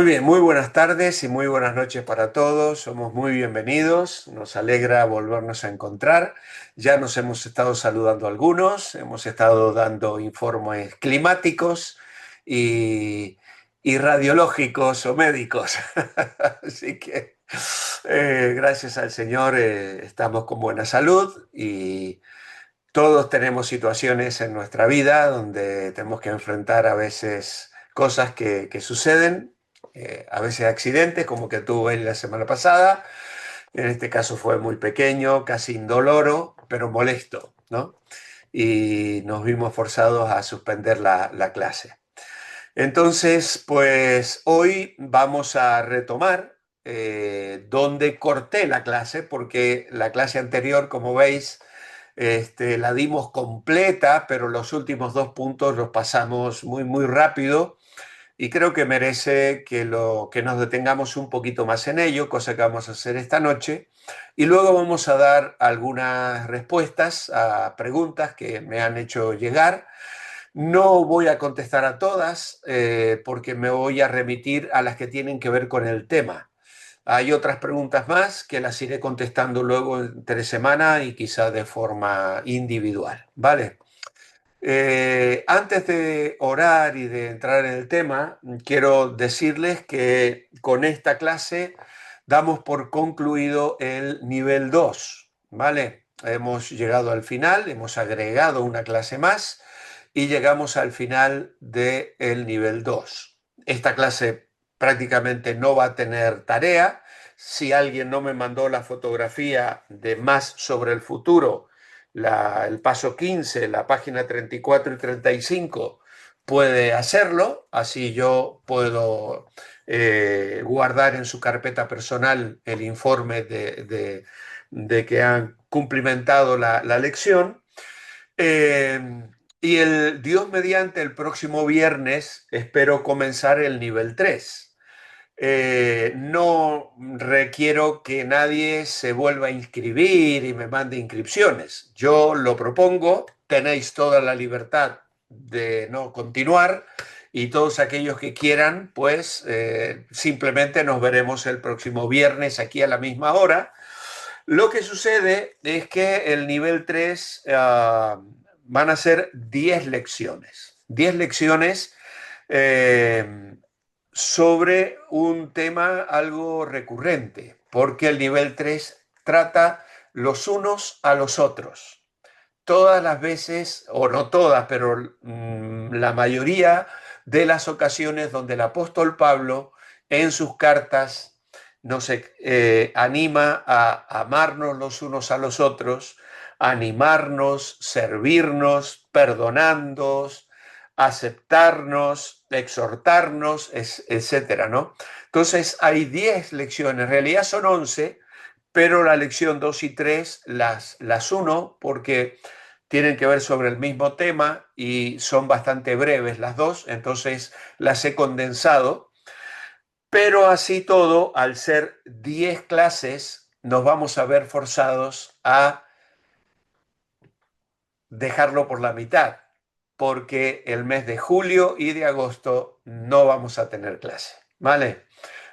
Muy bien, muy buenas tardes y muy buenas noches para todos. Somos muy bienvenidos. Nos alegra volvernos a encontrar. Ya nos hemos estado saludando algunos, hemos estado dando informes climáticos y, y radiológicos o médicos. Así que gracias al Señor estamos con buena salud y todos tenemos situaciones en nuestra vida donde tenemos que enfrentar a veces cosas que suceden, a veces accidentes como que tuve la semana pasada. En este caso fue muy pequeño, casi indoloro, pero molesto, ¿no? Y nos vimos forzados a suspender la clase. Entonces, pues hoy vamos a retomar donde corté la clase, porque la clase anterior, como veis, la dimos completa, pero los últimos dos puntos los pasamos muy, muy rápido y creo que merece que nos detengamos un poquito más en ello, cosa que vamos a hacer esta noche. Y luego vamos a dar algunas respuestas a preguntas que me han hecho llegar. No voy a contestar a todas porque me voy a remitir a las que tienen que ver con el tema. Hay otras preguntas más que las iré contestando luego entre semana y quizá de forma individual, ¿vale? Antes de orar y de entrar en el tema, quiero decirles que con esta clase damos por concluido el nivel 2, ¿vale? Hemos llegado al final, hemos agregado una clase más y llegamos al final del nivel 2. Esta clase prácticamente no va a tener tarea. Si alguien no me mandó la fotografía de más sobre el futuro, el paso 15, la página 34 y 35, puede hacerlo, así yo puedo guardar en su carpeta personal el informe de que han cumplimentado la lección. Eh, y el Dios mediante el próximo viernes espero comenzar el nivel 3. No requiero que nadie se vuelva a inscribir y me mande inscripciones. Yo lo propongo, tenéis toda la libertad de no continuar y todos aquellos que quieran, pues simplemente nos veremos el próximo viernes aquí a la misma hora. Lo que sucede es que el nivel 3 van a ser 10 lecciones. 10 lecciones eh, sobre un tema algo recurrente, porque el nivel 3 trata los unos a los otros. Todas las veces, o no todas, pero la mayoría de las ocasiones donde el apóstol Pablo en sus cartas nos anima a amarnos los unos a los otros, a animarnos, servirnos, perdonándonos, aceptarnos, exhortarnos, etcétera, ¿no? Entonces hay 10 lecciones, en realidad son 11, pero la lección 2 y 3 las uno porque tienen que ver sobre el mismo tema y son bastante breves las dos, entonces las he condensado. Pero así todo, al ser 10 clases, nos vamos a ver forzados a dejarlo por la mitad, porque el mes de julio y de agosto no vamos a tener clase, ¿vale?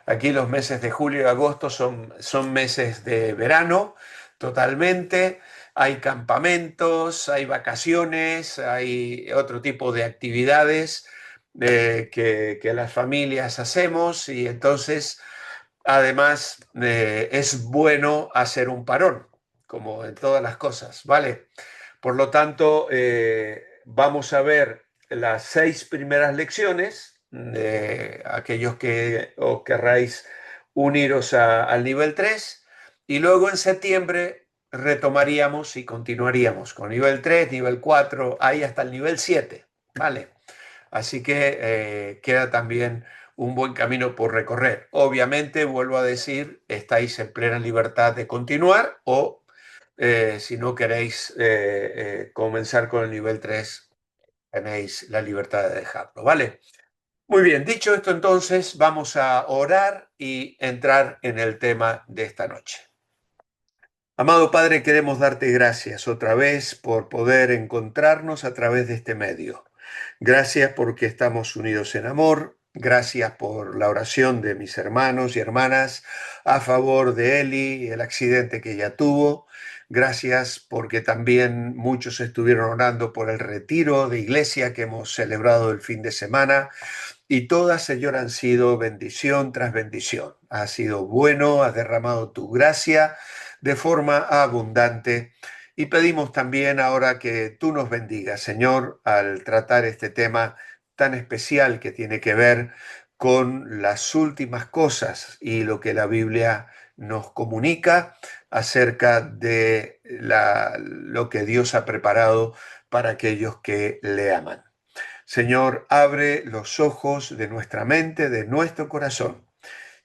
Aquí los meses de julio y agosto son meses de verano totalmente. Hay campamentos, hay vacaciones, hay otro tipo de actividades que las familias hacemos y entonces además es bueno hacer un parón, como en todas las cosas, ¿vale? Por lo tanto, vamos a ver las 6 primeras lecciones de aquellos que os querráis uniros al nivel 3 y luego en septiembre retomaríamos y continuaríamos con nivel 3, nivel 4, ahí hasta el nivel 7, ¿vale? Así que queda también un buen camino por recorrer. Obviamente, vuelvo a decir, estáis en plena libertad de continuar o si no queréis comenzar con el nivel 3, tenéis la libertad de dejarlo, ¿vale? Muy bien, dicho esto entonces, vamos a orar y entrar en el tema de esta noche. Amado Padre, queremos darte gracias otra vez por poder encontrarnos a través de este medio. Gracias porque estamos unidos en amor, Gracias por la oración de mis hermanos y hermanas a favor de Eli y el accidente que ella tuvo. Gracias porque también muchos estuvieron orando por el retiro de iglesia que hemos celebrado el fin de semana. Y todas, Señor, han sido bendición tras bendición. Ha sido bueno, has derramado tu gracia de forma abundante. Y pedimos también ahora que tú nos bendigas, Señor, al tratar este tema tan especial que tiene que ver con las últimas cosas y lo que la Biblia nos comunica acerca de lo que Dios ha preparado para aquellos que le aman. Señor, abre los ojos de nuestra mente, de nuestro corazón,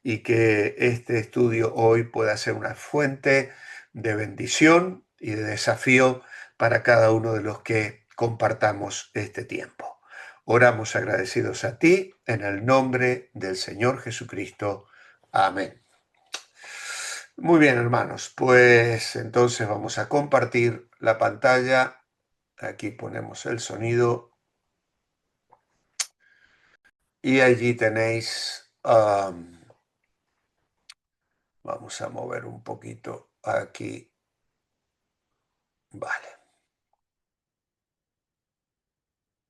y que este estudio hoy pueda ser una fuente de bendición y de desafío para cada uno de los que compartamos este tiempo. Oramos agradecidos a ti en el nombre del Señor Jesucristo. Amén. Muy bien, hermanos, pues entonces vamos a compartir la pantalla. Aquí ponemos el sonido. Y allí tenéis, vamos a mover un poquito aquí. Vale,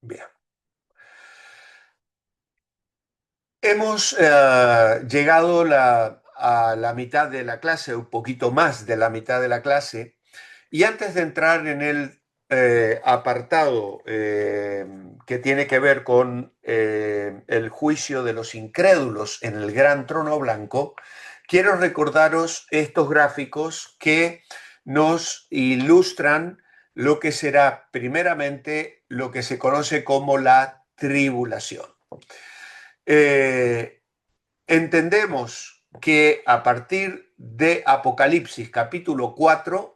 bien. Hemos llegado a la mitad de la clase, un poquito más de la mitad de la clase, y antes de entrar en el apartado que tiene que ver con el juicio de los incrédulos en el gran trono blanco, quiero recordaros estos gráficos que nos ilustran lo que será primeramente lo que se conoce como la tribulación. Eh, Entendemos que a partir de Apocalipsis capítulo 4,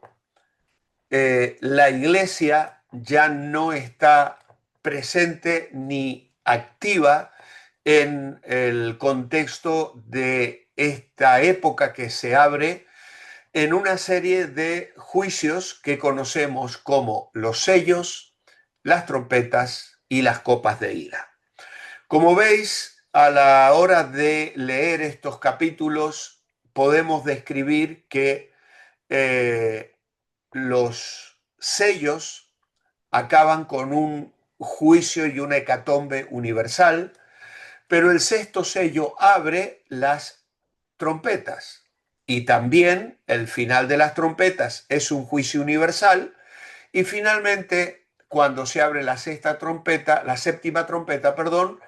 la iglesia ya no está presente ni activa en el contexto de esta época que se abre en una serie de juicios que conocemos como los sellos, las trompetas y las copas de ira. Como veis, a la hora de leer estos capítulos, podemos describir que eh, los sellos acaban con un juicio y una hecatombe universal, pero el sexto sello abre las trompetas y también el final de las trompetas es un juicio universal y finalmente cuando se abre la sexta trompeta, la séptima trompeta, perdón,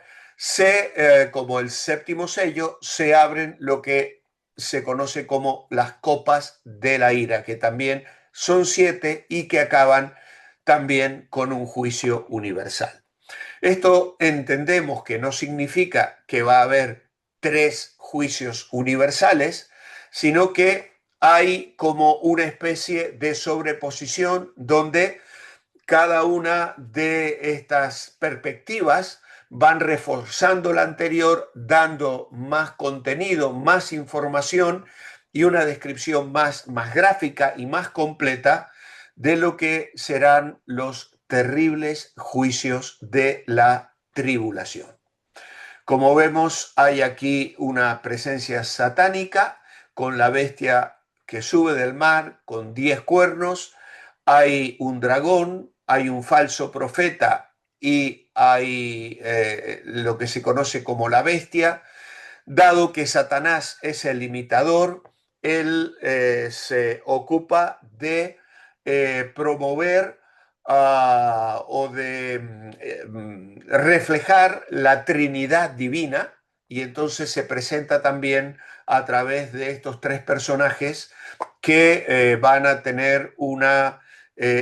como el séptimo sello, se abren lo que se conoce como las copas de la ira, que también son 7 y que acaban también con un juicio universal. Esto entendemos que no significa que va a haber 3 juicios universales, sino que hay como una especie de sobreposición donde cada una de estas perspectivas van reforzando la anterior, dando más contenido, más información y una descripción más gráfica y más completa de lo que serán los terribles juicios de la tribulación. Como vemos, hay aquí una presencia satánica con la bestia que sube del mar con 10 cuernos, hay un dragón, hay un falso profeta y hay lo que se conoce como la bestia. Dado que Satanás es el imitador, él se ocupa de promover o de reflejar la Trinidad divina y entonces se presenta también a través de estos 3 personajes que van a tener una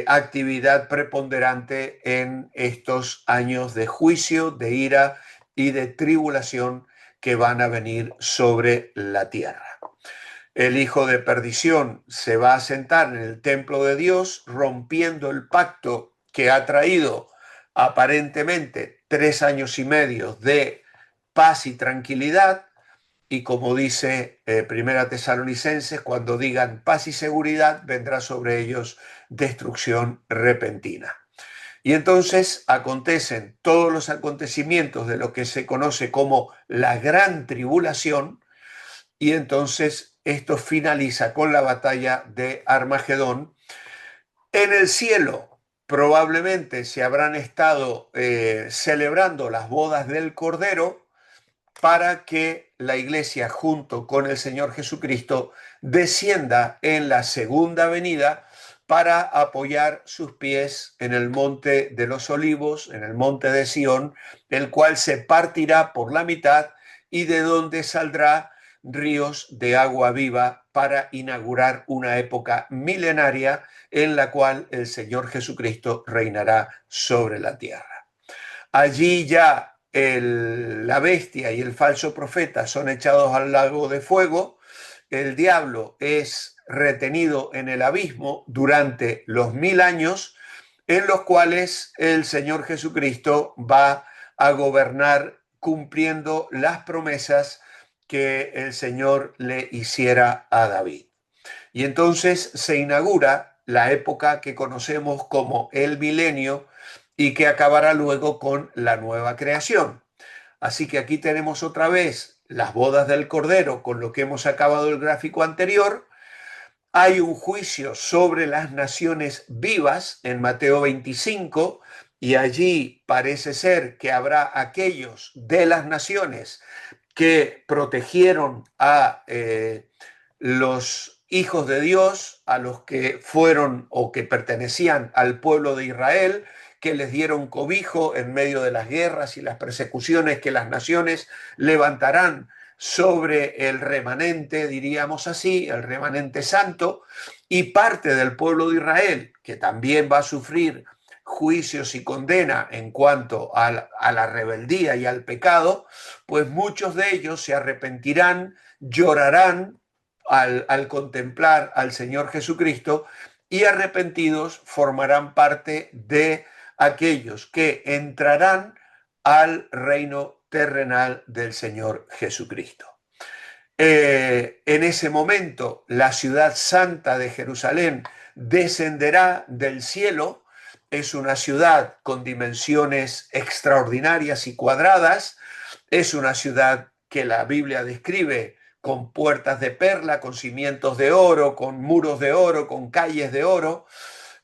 actividad preponderante en estos años de juicio, de ira y de tribulación que van a venir sobre la tierra. El hijo de perdición se va a sentar en el templo de Dios, rompiendo el pacto que ha traído aparentemente 3 años y medio de paz y tranquilidad. Y como dice Primera Tesalonicenses, cuando digan paz y seguridad, vendrá sobre ellos destrucción repentina. Y entonces acontecen todos los acontecimientos de lo que se conoce como la Gran Tribulación, y entonces esto finaliza con la batalla de Armagedón. En el cielo probablemente se habrán estado celebrando las bodas del Cordero para que la iglesia junto con el Señor Jesucristo descienda en la segunda venida para apoyar sus pies en el monte de los olivos, en el monte de Sión, el cual se partirá por la mitad y de donde saldrá ríos de agua viva para inaugurar una época milenaria en la cual el Señor Jesucristo reinará sobre la tierra. Allí ya la bestia y el falso profeta son echados al lago de fuego, el diablo es retenido en el abismo durante los 1000 años, en los cuales el Señor Jesucristo va a gobernar cumpliendo las promesas que el Señor le hiciera a David. Y entonces se inaugura la época que conocemos como el milenio y que acabará luego con la nueva creación. Así que aquí tenemos otra vez las bodas del Cordero con lo que hemos acabado el gráfico anterior. Hay un juicio sobre las naciones vivas en Mateo 25 y allí parece ser que habrá aquellos de las naciones que protegieron a los hijos de Dios, a los que fueron o que pertenecían al pueblo de Israel, que les dieron cobijo en medio de las guerras y las persecuciones que las naciones levantarán sobre el remanente, diríamos así, el remanente santo, y parte del pueblo de Israel, que también va a sufrir juicios y condena en cuanto a la rebeldía y al pecado, pues muchos de ellos se arrepentirán, llorarán al contemplar al Señor Jesucristo, y arrepentidos formarán parte de aquellos que entrarán al reino terrenal del Señor Jesucristo. En ese momento, la ciudad santa de Jerusalén descenderá del cielo. Es una ciudad con dimensiones extraordinarias y cuadradas. Es una ciudad que la Biblia describe con puertas de perla, con cimientos de oro, con muros de oro, con calles de oro.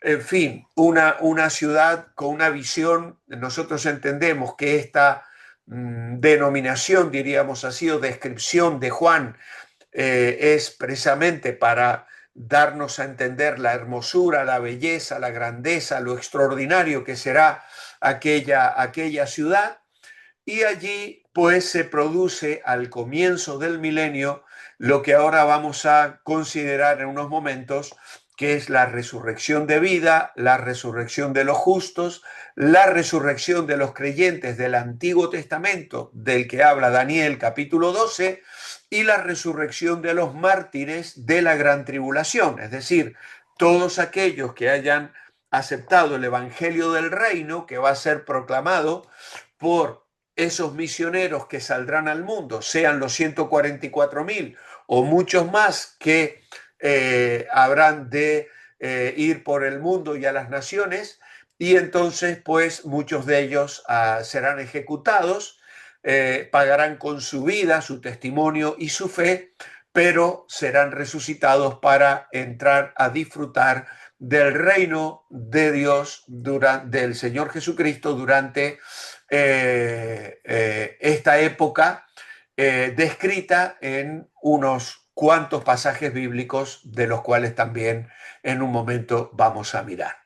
En fin, una ciudad con una visión. Nosotros entendemos que esta denominación, diríamos así, o descripción de Juan, es precisamente para darnos a entender la hermosura, la belleza, la grandeza, lo extraordinario que será aquella ciudad. Y allí pues se produce al comienzo del milenio lo que ahora vamos a considerar en unos momentos, que es la resurrección de vida, la resurrección de los justos, la resurrección de los creyentes del Antiguo Testamento, del que habla Daniel capítulo 12, y la resurrección de los mártires de la gran tribulación, es decir, todos aquellos que hayan aceptado el Evangelio del Reino, que va a ser proclamado por esos misioneros que saldrán al mundo, sean los 144.000 o muchos más que habrán de ir por el mundo y a las naciones, y entonces pues muchos de ellos serán ejecutados, pagarán con su vida, su testimonio y su fe, pero serán resucitados para entrar a disfrutar del reino de Dios, del Señor Jesucristo, durante esta época descrita en unos cuantos pasajes bíblicos, de los cuales también en un momento vamos a mirar.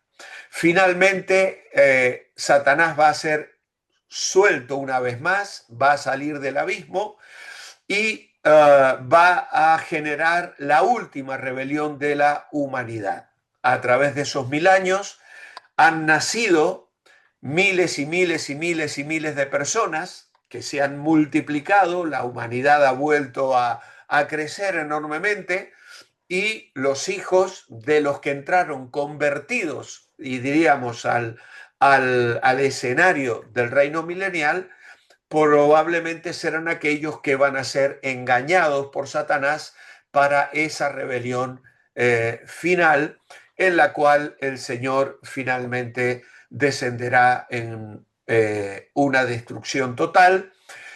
Finalmente, Satanás va a ser suelto una vez más, va a salir del abismo y va a generar la última rebelión de la humanidad. A través de esos 1000 años han nacido miles y miles y miles y miles de personas que se han multiplicado, la humanidad ha vuelto a crecer enormemente, y los hijos de los que entraron convertidos, y diríamos al escenario del reino milenial, probablemente serán aquellos que van a ser engañados por Satanás para esa rebelión final, en la cual el Señor finalmente descenderá en una destrucción total.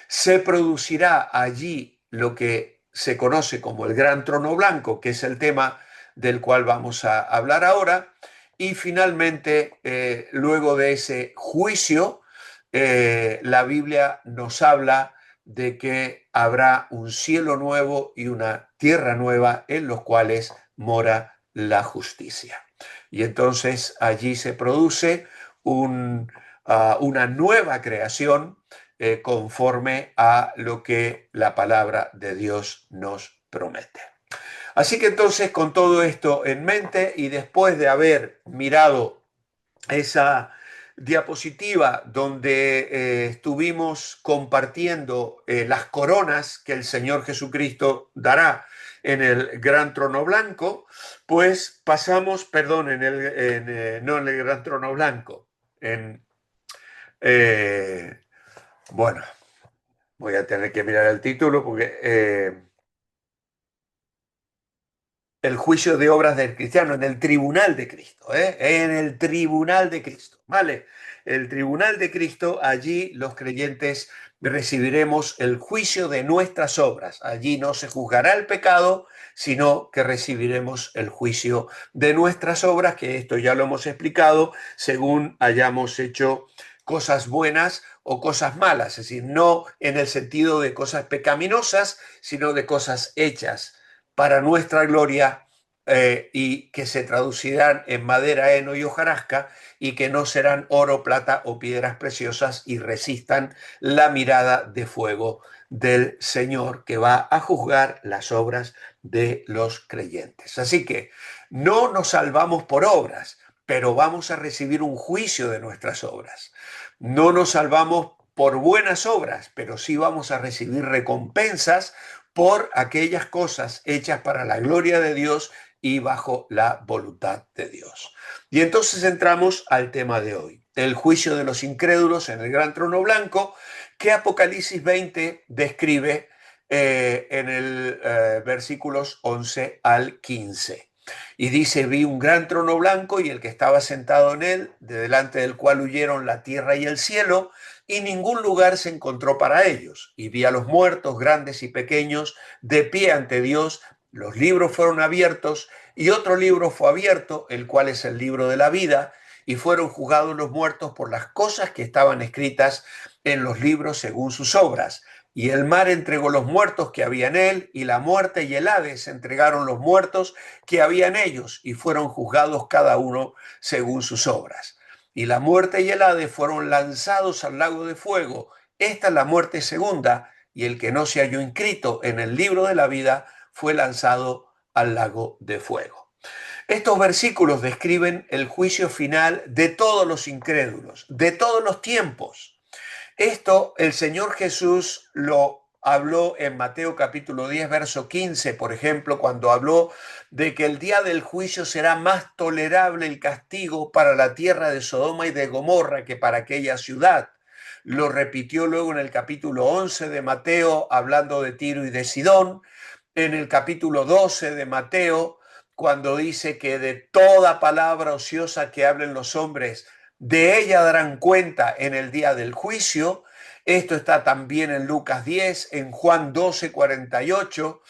Se producirá allí lo que se conoce como el Gran Trono Blanco, que es el tema del cual vamos a hablar ahora. Y finalmente, luego de ese juicio, la Biblia nos habla de que habrá un cielo nuevo y una tierra nueva en los cuales mora la justicia. Y entonces allí se produce una nueva creación conforme a lo que la palabra de Dios nos promete. Así que entonces, con todo esto en mente y después de haber mirado esa diapositiva donde estuvimos compartiendo las coronas que el Señor Jesucristo dará en el gran trono blanco, pues pasamos, perdón, no en el gran trono blanco, eh, bueno, voy a tener que mirar el título porque el juicio de obras del cristiano, en el tribunal de Cristo, en el tribunal de Cristo, ¿vale? El tribunal de Cristo, allí los creyentes recibiremos el juicio de nuestras obras. Allí no se juzgará el pecado, sino que recibiremos el juicio de nuestras obras, que esto ya lo hemos explicado, según hayamos hecho cosas buenas o cosas malas, es decir, no en el sentido de cosas pecaminosas, sino de cosas hechas para nuestra gloria y que se traducirán en madera, heno y hojarasca y que no serán oro, plata o piedras preciosas y resistan la mirada de fuego del Señor que va a juzgar las obras de los creyentes. Así que no nos salvamos por obras, pero vamos a recibir un juicio de nuestras obras. No nos salvamos por buenas obras, pero sí vamos a recibir recompensas por aquellas cosas hechas para la gloria de Dios y bajo la voluntad de Dios. Y entonces entramos al tema de hoy, el juicio de los incrédulos en el gran trono blanco, que Apocalipsis 20 describe en el versículos 11 al 15. Y dice, vi un gran trono blanco y el que estaba sentado en él, de delante del cual huyeron la tierra y el cielo, y ningún lugar se encontró para ellos. Y vi a los muertos, grandes y pequeños, de pie ante Dios. Los libros fueron abiertos y otro libro fue abierto, el cual es el libro de la vida, y fueron juzgados los muertos por las cosas que estaban escritas en los libros según sus obras. Y el mar entregó los muertos que había en él, y la muerte y el Hades entregaron los muertos que había en ellos, y fueron juzgados cada uno según sus obras. Y la muerte y el Hades fueron lanzados al lago de fuego. Esta es la muerte segunda, y el que no se halló inscrito en el libro de la vida fue lanzado al lago de fuego. Estos versículos describen el juicio final de todos los incrédulos, de todos los tiempos. Esto el Señor Jesús lo habló en Mateo capítulo 10, verso 15, por ejemplo, cuando habló de que el día del juicio será más tolerable el castigo para la tierra de Sodoma y de Gomorra que para aquella ciudad. Lo repitió luego en el capítulo 11 de Mateo, hablando de Tiro y de Sidón, en el capítulo 12 de Mateo, cuando dice que de toda palabra ociosa que hablen los hombres, de ella darán cuenta en el día del juicio. Esto está también en Lucas 10, en Juan 12, 48,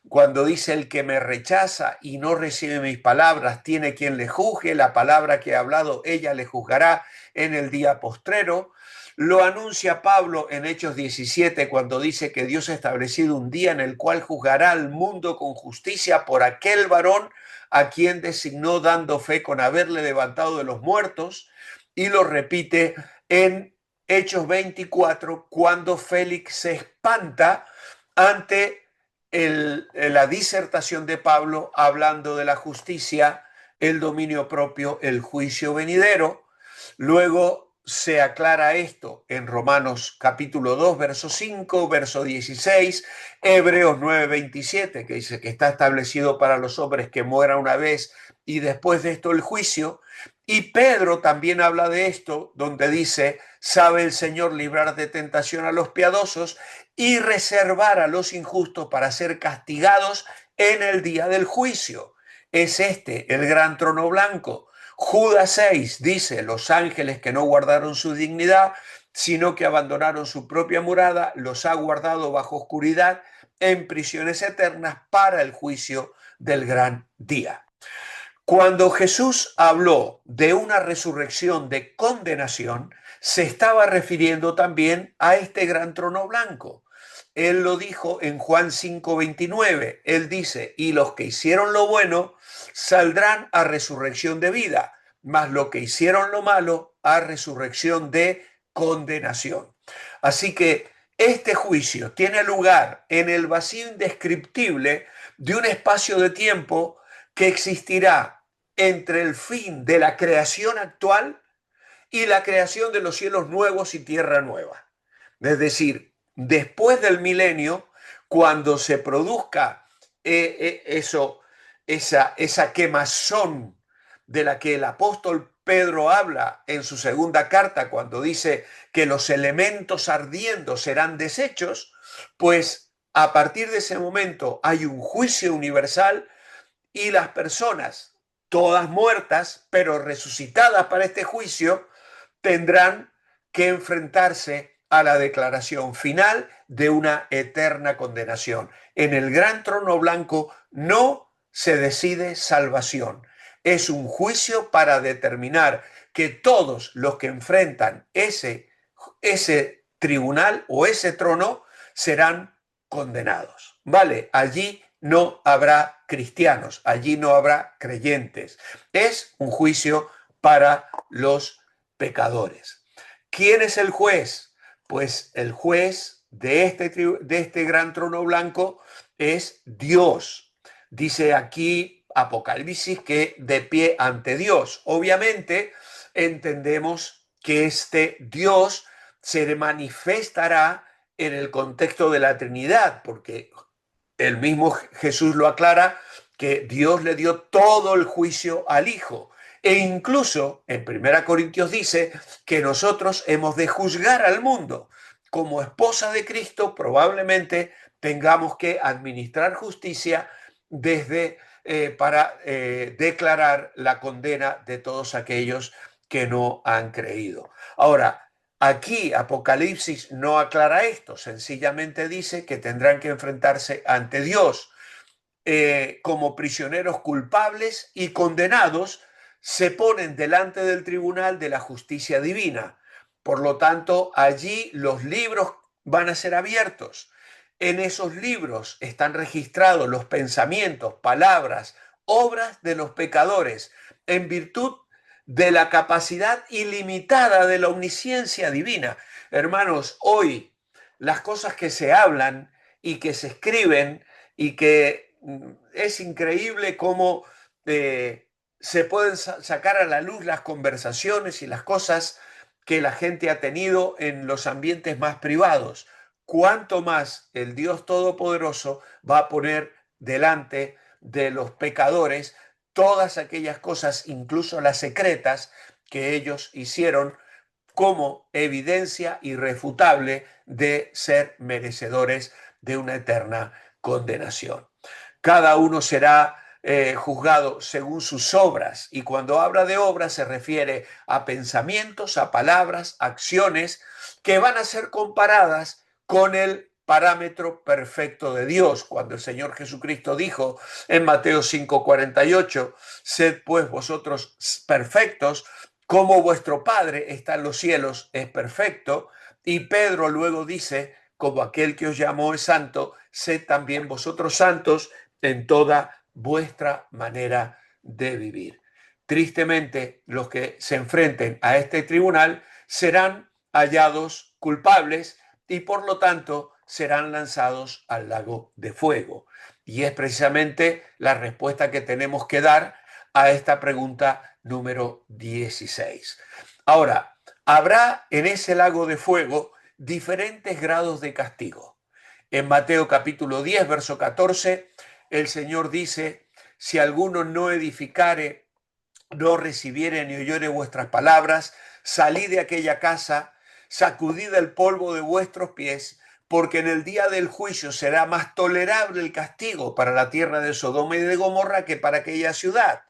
cuando dice el que me rechaza y no recibe mis palabras, tiene quien le juzgue, la palabra que he hablado, ella le juzgará en el día postrero. Lo anuncia Pablo en Hechos 17 cuando dice que Dios ha establecido un día en el cual juzgará al mundo con justicia por aquel varón a quien designó dando fe con haberle levantado de los muertos. Y lo repite en Hechos 24 cuando Félix se espanta ante la disertación de Pablo hablando de la justicia, el dominio propio, el juicio venidero. Luego se aclara esto en Romanos capítulo 2, verso 5, verso 16, Hebreos 9, 27, que dice que está establecido para los hombres que mueran una vez y después de esto el juicio. Y Pedro también habla de esto, donde dice, sabe el Señor librar de tentación a los piadosos y reservar a los injustos para ser castigados en el día del juicio. Es este el gran trono blanco, Judas 6 dice, los ángeles que no guardaron su dignidad, sino que abandonaron su propia morada, los ha guardado bajo oscuridad en prisiones eternas para el juicio del gran día. Cuando Jesús habló de una resurrección de condenación, se estaba refiriendo también a este gran trono blanco. Él lo dijo en Juan 5:29. Él dice, y los que hicieron lo bueno saldrán a resurrección de vida, mas los que hicieron lo malo a resurrección de condenación. Así que este juicio tiene lugar en el vacío indescriptible de un espacio de tiempo que existirá entre el fin de la creación actual y la creación de los cielos nuevos y tierra nueva. Es decir, después del milenio, cuando se produzca esa quemazón de la que el apóstol Pedro habla en su segunda carta, cuando dice que los elementos ardiendo serán deshechos, pues a partir de ese momento hay un juicio universal y las personas, todas muertas, pero resucitadas para este juicio, tendrán que enfrentarse a la declaración final de una eterna condenación. En el gran trono blanco no se decide salvación. Es un juicio para determinar que todos los que enfrentan ese tribunal o ese trono serán condenados. ¿Vale? Allí no habrá cristianos, allí no habrá creyentes. Es un juicio para los pecadores. ¿Quién es el juez? Pues el juez de este gran trono blanco es Dios. Dice aquí Apocalipsis que de pie ante Dios. Obviamente entendemos que este Dios se manifestará en el contexto de la Trinidad, porque el mismo Jesús lo aclara, que Dios le dio todo el juicio al Hijo. E incluso en 1 Corintios dice que nosotros hemos de juzgar al mundo. Como esposa de Cristo probablemente tengamos que administrar justicia para declarar la condena de todos aquellos que no han creído. Ahora, aquí Apocalipsis no aclara esto, sencillamente dice que tendrán que enfrentarse ante Dios como prisioneros culpables y condenados, se ponen delante del tribunal de la justicia divina. Por lo tanto, allí los libros van a ser abiertos. En esos libros están registrados los pensamientos, palabras, obras de los pecadores, en virtud de la capacidad ilimitada de la omnisciencia divina. Hermanos, hoy las cosas que se hablan y que se escriben y que es increíble cómo se pueden sacar a la luz las conversaciones y las cosas que la gente ha tenido en los ambientes más privados. Cuánto más el Dios Todopoderoso va a poner delante de los pecadores todas aquellas cosas, incluso las secretas, que ellos hicieron como evidencia irrefutable de ser merecedores de una eterna condenación. Cada uno será juzgado según sus obras, y cuando habla de obras se refiere a pensamientos, a palabras, acciones que van a ser comparadas con el parámetro perfecto de Dios. Cuando el Señor Jesucristo dijo en Mateo 5:48, sed pues vosotros perfectos, como vuestro Padre está en los cielos es perfecto. Y Pedro luego dice, como aquel que os llamó es santo, sed también vosotros santos en toda vuestra manera de vivir. Tristemente, los que se enfrenten a este tribunal serán hallados culpables y por lo tanto serán lanzados al lago de fuego. Y es precisamente la respuesta que tenemos que dar a esta pregunta número 16. Ahora, habrá en ese lago de fuego diferentes grados de castigo. En Mateo capítulo 10, verso 14, el Señor dice, si alguno no edificare, no recibiere ni oyere vuestras palabras, salid de aquella casa, sacudid el polvo de vuestros pies, porque en el día del juicio será más tolerable el castigo para la tierra de Sodoma y de Gomorra que para aquella ciudad.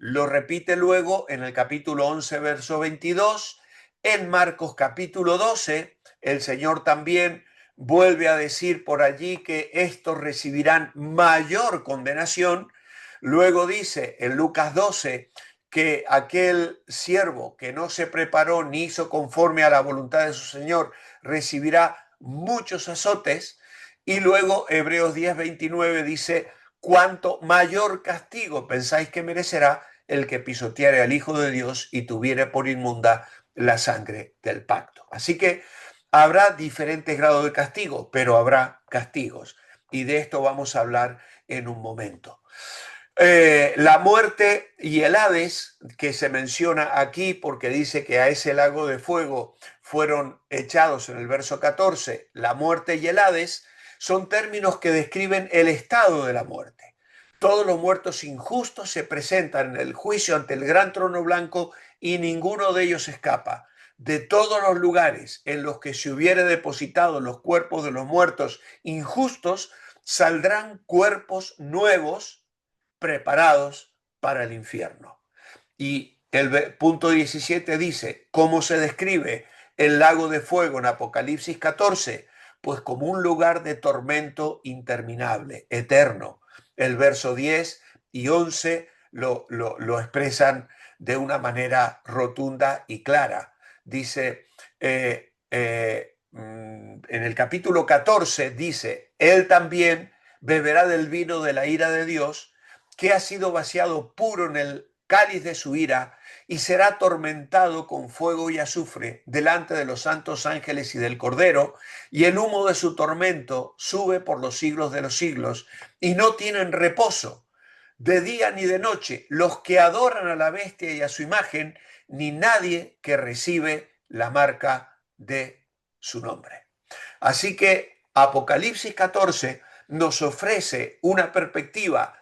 Lo repite luego en el capítulo 11, verso 22. En Marcos capítulo 12, el Señor también vuelve a decir por allí que estos recibirán mayor condenación. Luego dice en Lucas 12 que aquel siervo que no se preparó ni hizo conforme a la voluntad de su Señor recibirá muchos azotes. Y luego Hebreos 10:29 dice, cuanto mayor castigo pensáis que merecerá el que pisoteare al Hijo de Dios y tuviere por inmunda la sangre del pacto. Así que habrá diferentes grados de castigo, pero habrá castigos. Y de esto vamos a hablar en un momento. La muerte y el Hades, que se menciona aquí porque dice que a ese lago de fuego fueron echados en el verso 14, la muerte y el Hades, son términos que describen el estado de la muerte. Todos los muertos injustos se presentan en el juicio ante el gran trono blanco y ninguno de ellos escapa. De todos los lugares en los que se hubiere depositado los cuerpos de los muertos injustos, saldrán cuerpos nuevos preparados para el infierno. Y el punto 17 dice, ¿cómo se describe el lago de fuego en Apocalipsis 14? Pues como un lugar de tormento interminable, eterno. El verso 10 y 11 lo expresan de una manera rotunda y clara. Dice, en el capítulo 14 dice, él también beberá del vino de la ira de Dios, que ha sido vaciado puro en el cáliz de su ira, y será atormentado con fuego y azufre delante de los santos ángeles y del Cordero, y el humo de su tormento sube por los siglos de los siglos, y no tienen reposo de día ni de noche los que adoran a la bestia y a su imagen, ni nadie que recibe la marca de su nombre. Así que Apocalipsis 14 nos ofrece una perspectiva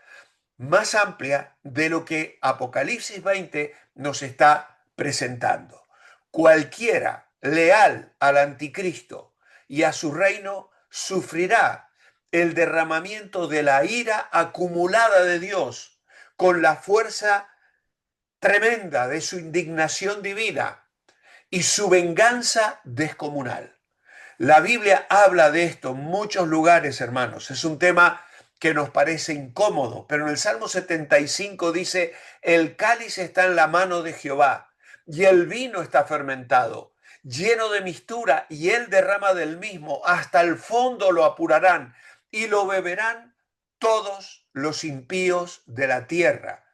más amplia de lo que Apocalipsis 20 nos está presentando. Cualquiera leal al anticristo y a su reino sufrirá el derramamiento de la ira acumulada de Dios con la fuerza tremenda de su indignación divina y su venganza descomunal. La Biblia habla de esto en muchos lugares, hermanos. Es un tema que nos parece incómodo, pero en el Salmo 75 dice, el cáliz está en la mano de Jehová y el vino está fermentado, lleno de mistura, y él derrama del mismo, hasta el fondo lo apurarán y lo beberán todos los impíos de la tierra.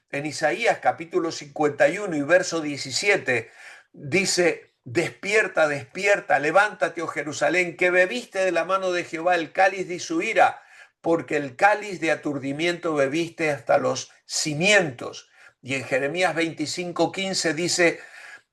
En Isaías capítulo 51 y verso 17 dice, despierta, despierta, levántate, oh Jerusalén, que bebiste de la mano de Jehová el cáliz de su ira, porque el cáliz de aturdimiento bebiste hasta los cimientos. Y en Jeremías 25:15 dice,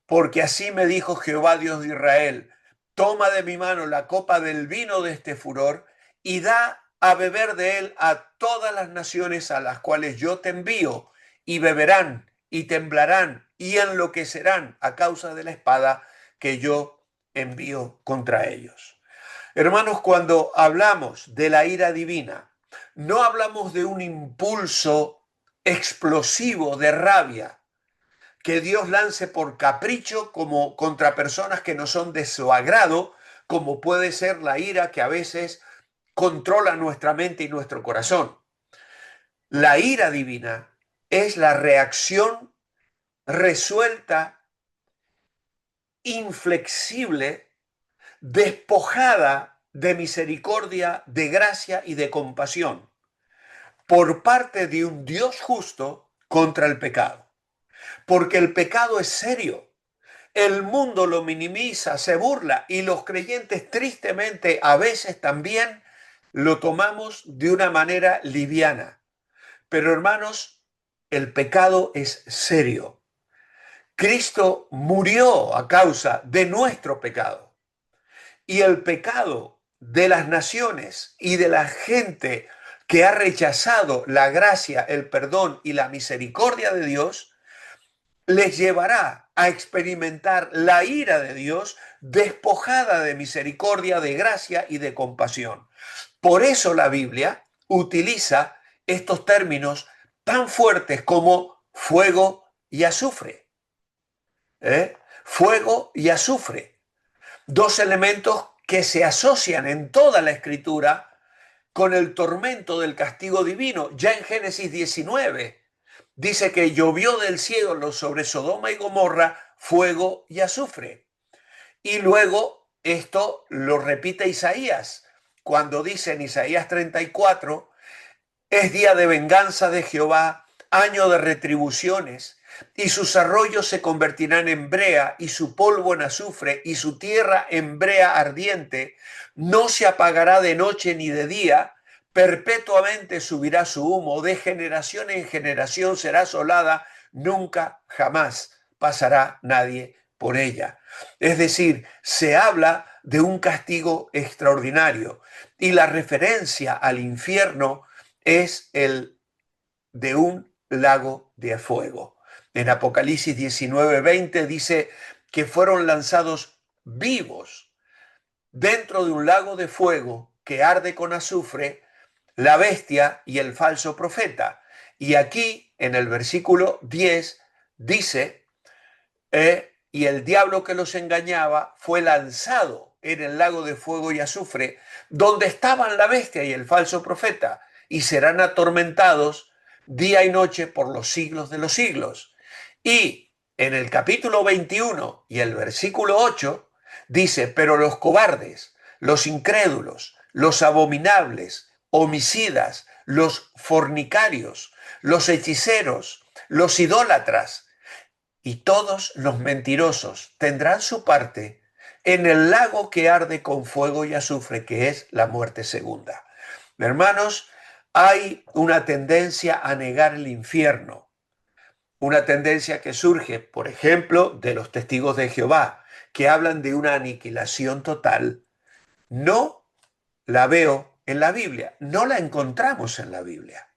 porque así me dijo Jehová Dios de Israel, toma de mi mano la copa del vino de este furor y da a beber de él a todas las naciones a las cuales yo te envío, y beberán y temblarán y enloquecerán a causa de la espada que yo envío contra ellos. Hermanos, cuando hablamos de la ira divina, no hablamos de un impulso explosivo de rabia que Dios lance por capricho como contra personas que no son de su agrado, como puede ser la ira que a veces controla nuestra mente y nuestro corazón. La ira divina es la reacción resuelta, inflexible, despojada de misericordia, de gracia y de compasión por parte de un Dios justo contra el pecado. Porque el pecado es serio. El mundo lo minimiza, se burla, y los creyentes tristemente a veces también lo tomamos de una manera liviana. Pero hermanos, el pecado es serio. Cristo murió a causa de nuestro pecado. Y el pecado de las naciones y de la gente que ha rechazado la gracia, el perdón y la misericordia de Dios, les llevará a experimentar la ira de Dios despojada de misericordia, de gracia y de compasión. Por eso la Biblia utiliza estos términos tan fuertes como fuego y azufre. Fuego y azufre. Dos elementos que se asocian en toda la Escritura con el tormento del castigo divino. Ya en Génesis 19 dice que llovió del cielo sobre Sodoma y Gomorra fuego y azufre. Y luego esto lo repite Isaías, cuando dice en Isaías 34, es día de venganza de Jehová, año de retribuciones, y sus arroyos se convertirán en brea, y su polvo en azufre, y su tierra en brea ardiente. No se apagará de noche ni de día, perpetuamente subirá su humo, de generación en generación será asolada, nunca jamás pasará nadie por ella. Es decir, se habla de un castigo extraordinario, y la referencia al infierno es el de un lago de fuego. En Apocalipsis 19:20 dice que fueron lanzados vivos dentro de un lago de fuego que arde con azufre, la bestia y el falso profeta. Y aquí en el versículo 10 dice, y el diablo que los engañaba fue lanzado en el lago de fuego y azufre, donde estaban la bestia y el falso profeta, y serán atormentados día y noche por los siglos de los siglos. Y en el capítulo 21 y el versículo 8 dice, pero los cobardes, los incrédulos, los abominables, homicidas, los fornicarios, los hechiceros, los idólatras, y todos los mentirosos tendrán su parte en el lago que arde con fuego y azufre, que es la muerte segunda. Hermanos, hay una tendencia a negar el infierno, una tendencia que surge, por ejemplo, de los testigos de Jehová, que hablan de una aniquilación total. No la veo en la Biblia, no la encontramos en la Biblia.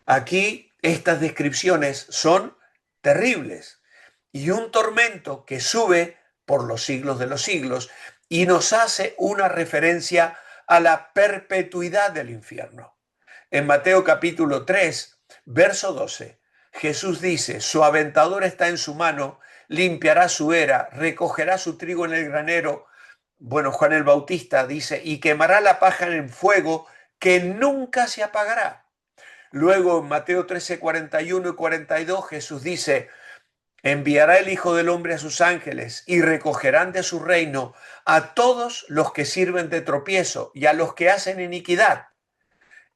Aquí estas descripciones son terribles y un tormento que sube por los siglos de los siglos y nos hace una referencia a la perpetuidad del infierno. En Mateo capítulo 3, verso 12, Jesús dice, su aventador está en su mano, limpiará su era, recogerá su trigo en el granero. Bueno, Juan el Bautista dice, y quemará la paja en fuego que nunca se apagará. Luego en Mateo 13, 41 y 42 Jesús dice, enviará el Hijo del Hombre a sus ángeles y recogerán de su reino a todos los que sirven de tropiezo y a los que hacen iniquidad.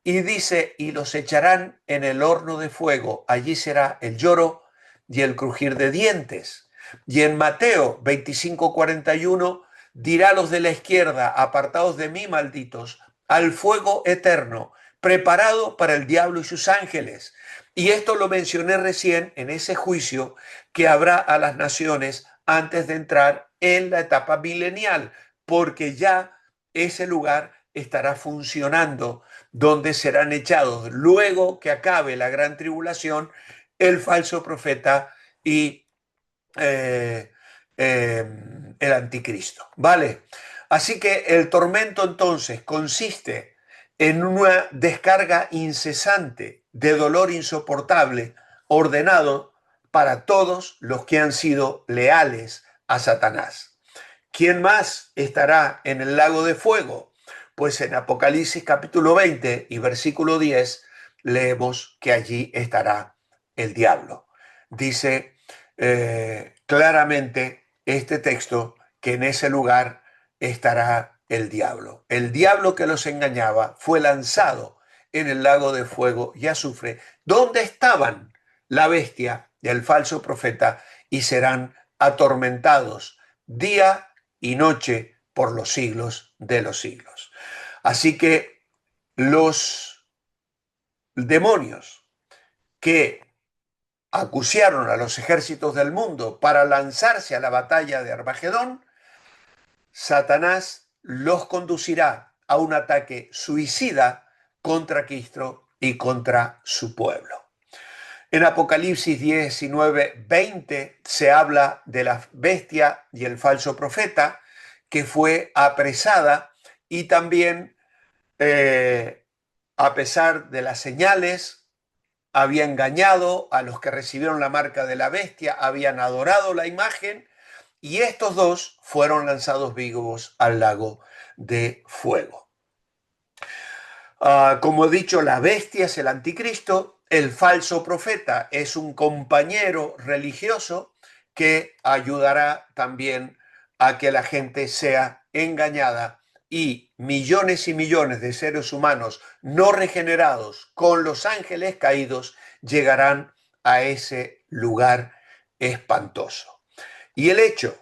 Y dice, y los echarán en el horno de fuego. Allí será el lloro y el crujir de dientes. Y en Mateo 25, 41 dirá a los de la izquierda, apartados de mí, malditos, al fuego eterno, preparado para el diablo y sus ángeles. Y esto lo mencioné recién en ese juicio que habrá a las naciones antes de entrar en la etapa milenial, porque ya ese lugar estará funcionando, donde serán echados luego que acabe la gran tribulación el falso profeta y el anticristo. ¿Vale? Así que el tormento entonces consiste en una descarga incesante de dolor insoportable ordenado para todos los que han sido leales a Satanás. ¿Quién más estará en el lago de fuego? Pues en Apocalipsis capítulo 20 y versículo 10 leemos que allí estará el diablo. Dice claramente este texto que en ese lugar estará el diablo. El diablo que los engañaba fue lanzado en el lago de fuego y azufre, donde estaban la bestia y el falso profeta, y serán atormentados día y noche por los siglos de los siglos. Así que los demonios que acuciaron a los ejércitos del mundo para lanzarse a la batalla de Armagedón, Satanás los conducirá a un ataque suicida contra Cristo y contra su pueblo. En Apocalipsis 19, 20 se habla de la bestia y el falso profeta que fue apresada, y también a pesar de las señales había engañado a los que recibieron la marca de la bestia, habían adorado la imagen, y estos dos fueron lanzados vivos al lago de fuego. Como he dicho, la bestia es el anticristo, el falso profeta es un compañero religioso que ayudará también a que la gente sea engañada y millones de seres humanos no regenerados con los ángeles caídos llegarán a ese lugar espantoso. Y el hecho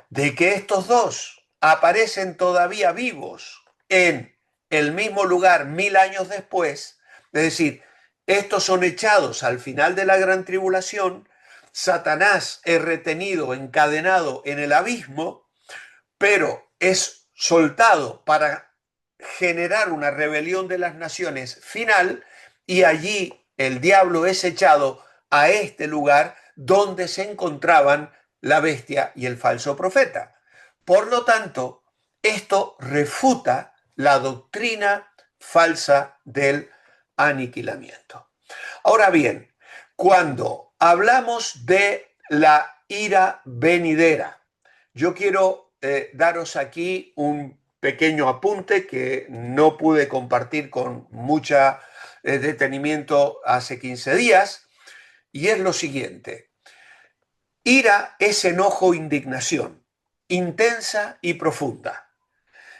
de que estos dos aparecen todavía vivos en el mismo lugar 1000 años después, es decir, estos son echados al final de la gran tribulación, Satanás es retenido, encadenado en el abismo, pero es soltado para generar una rebelión de las naciones final, y allí el diablo es echado a este lugar donde se encontraban la bestia y el falso profeta. Por lo tanto, esto refuta la doctrina falsa del aniquilamiento. Ahora bien, cuando hablamos de la ira venidera, yo quiero daros aquí un pequeño apunte que no pude compartir con mucha detenimiento hace 15 días, y es lo siguiente. Ira es enojo, indignación, intensa y profunda.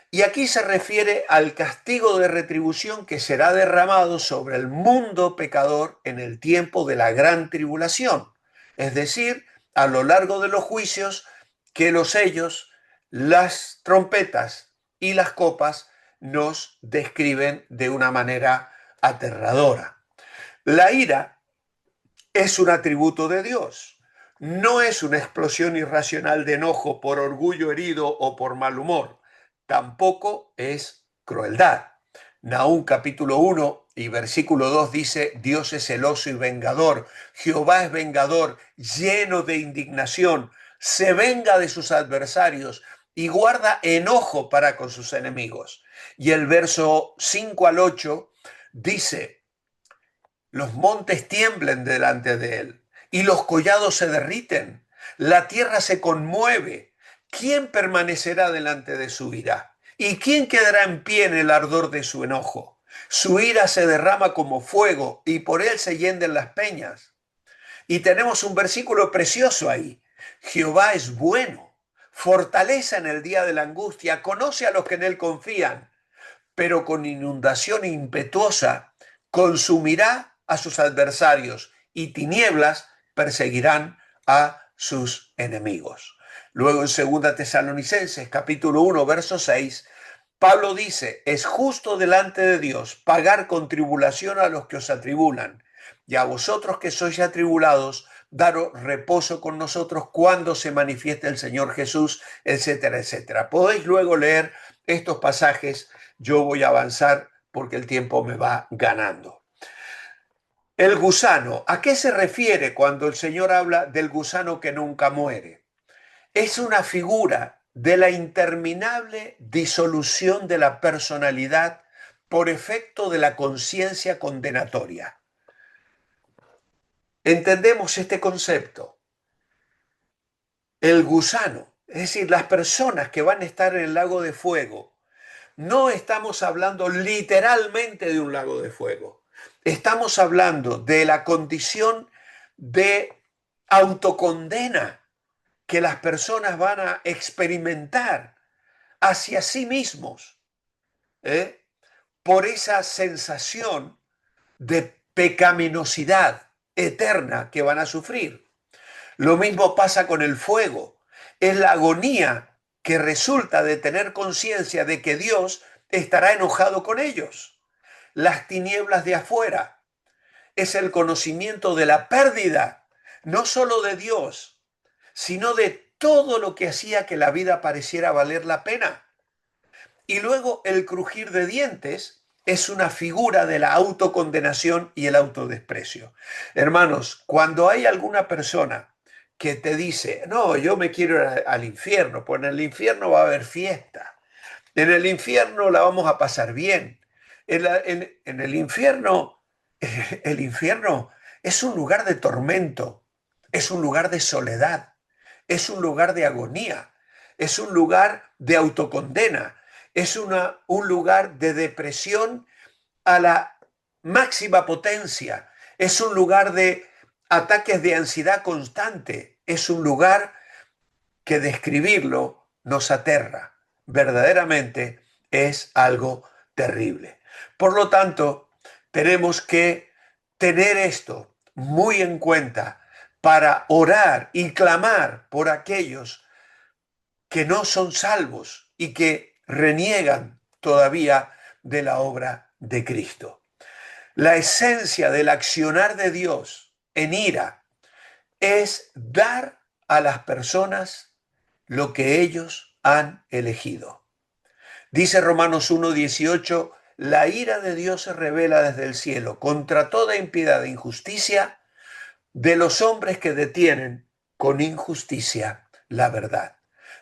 Y aquí se refiere al castigo de retribución que será derramado sobre el mundo pecador en el tiempo de la gran tribulación, es decir, a lo largo de los juicios que los sellos, las trompetas y las copas nos describen de una manera aterradora. La ira es un atributo de Dios, no es una explosión irracional de enojo por orgullo herido o por mal humor. Tampoco es crueldad. Nahum capítulo 1 y versículo 2 dice: Dios es celoso y vengador, Jehová es vengador, lleno de indignación, se venga de sus adversarios y guarda enojo para con sus enemigos. Y el verso 5 al 8 dice: los montes tiemblen delante de él y los collados se derriten, la tierra se conmueve. ¿Quién permanecerá delante de su ira? ¿Y quién quedará en pie en el ardor de su enojo? Su ira se derrama como fuego y por él se hienden las peñas. Y tenemos un versículo precioso ahí. Jehová es bueno, fortaleza en el día de la angustia, conoce a los que en él confían, pero con inundación impetuosa consumirá a sus adversarios y tinieblas perseguirán a sus enemigos. Luego en 2 Tesalonicenses capítulo 1 verso 6, Pablo dice: es justo delante de Dios pagar con tribulación a los que os atribulan, y a vosotros que sois atribulados, daros reposo con nosotros cuando se manifieste el Señor Jesús, etcétera, etcétera. Podéis luego leer estos pasajes. Yo voy a avanzar porque el tiempo me va ganando. El gusano, ¿a qué se refiere cuando el Señor habla del gusano que nunca muere? Es una figura de la interminable disolución de la personalidad por efecto de la conciencia condenatoria. ¿Entendemos este concepto? El gusano, es decir, las personas que van a estar en el lago de fuego, no estamos hablando literalmente de un lago de fuego. Estamos hablando de la condición de autocondena que las personas van a experimentar hacia sí mismos, por esa sensación de pecaminosidad eterna que van a sufrir. Lo mismo pasa con el fuego. Es la agonía que resulta de tener conciencia de que Dios estará enojado con ellos. Las tinieblas de afuera es el conocimiento de la pérdida, no solo de Dios, sino de todo lo que hacía que la vida pareciera valer la pena. Y luego el crujir de dientes es una figura de la autocondenación y el autodesprecio. Hermanos, cuando hay alguna persona que te dice: no, yo me quiero ir al infierno, pues en el infierno va a haber fiesta, en el infierno la vamos a pasar bien, en el infierno, el infierno es un lugar de tormento, es un lugar de soledad, es un lugar de agonía, es un lugar de autocondena, es un lugar de depresión a la máxima potencia, es un lugar de ataques de ansiedad constante, es un lugar que describirlo nos aterra. Verdaderamente es algo terrible. Por lo tanto, tenemos que tener esto muy en cuenta para orar y clamar por aquellos que no son salvos y que reniegan todavía de la obra de Cristo. La esencia del accionar de Dios en ira es dar a las personas lo que ellos han elegido. Dice Romanos 1:18, la ira de Dios se revela desde el cielo contra toda impiedad e injusticia de los hombres que detienen con injusticia la verdad.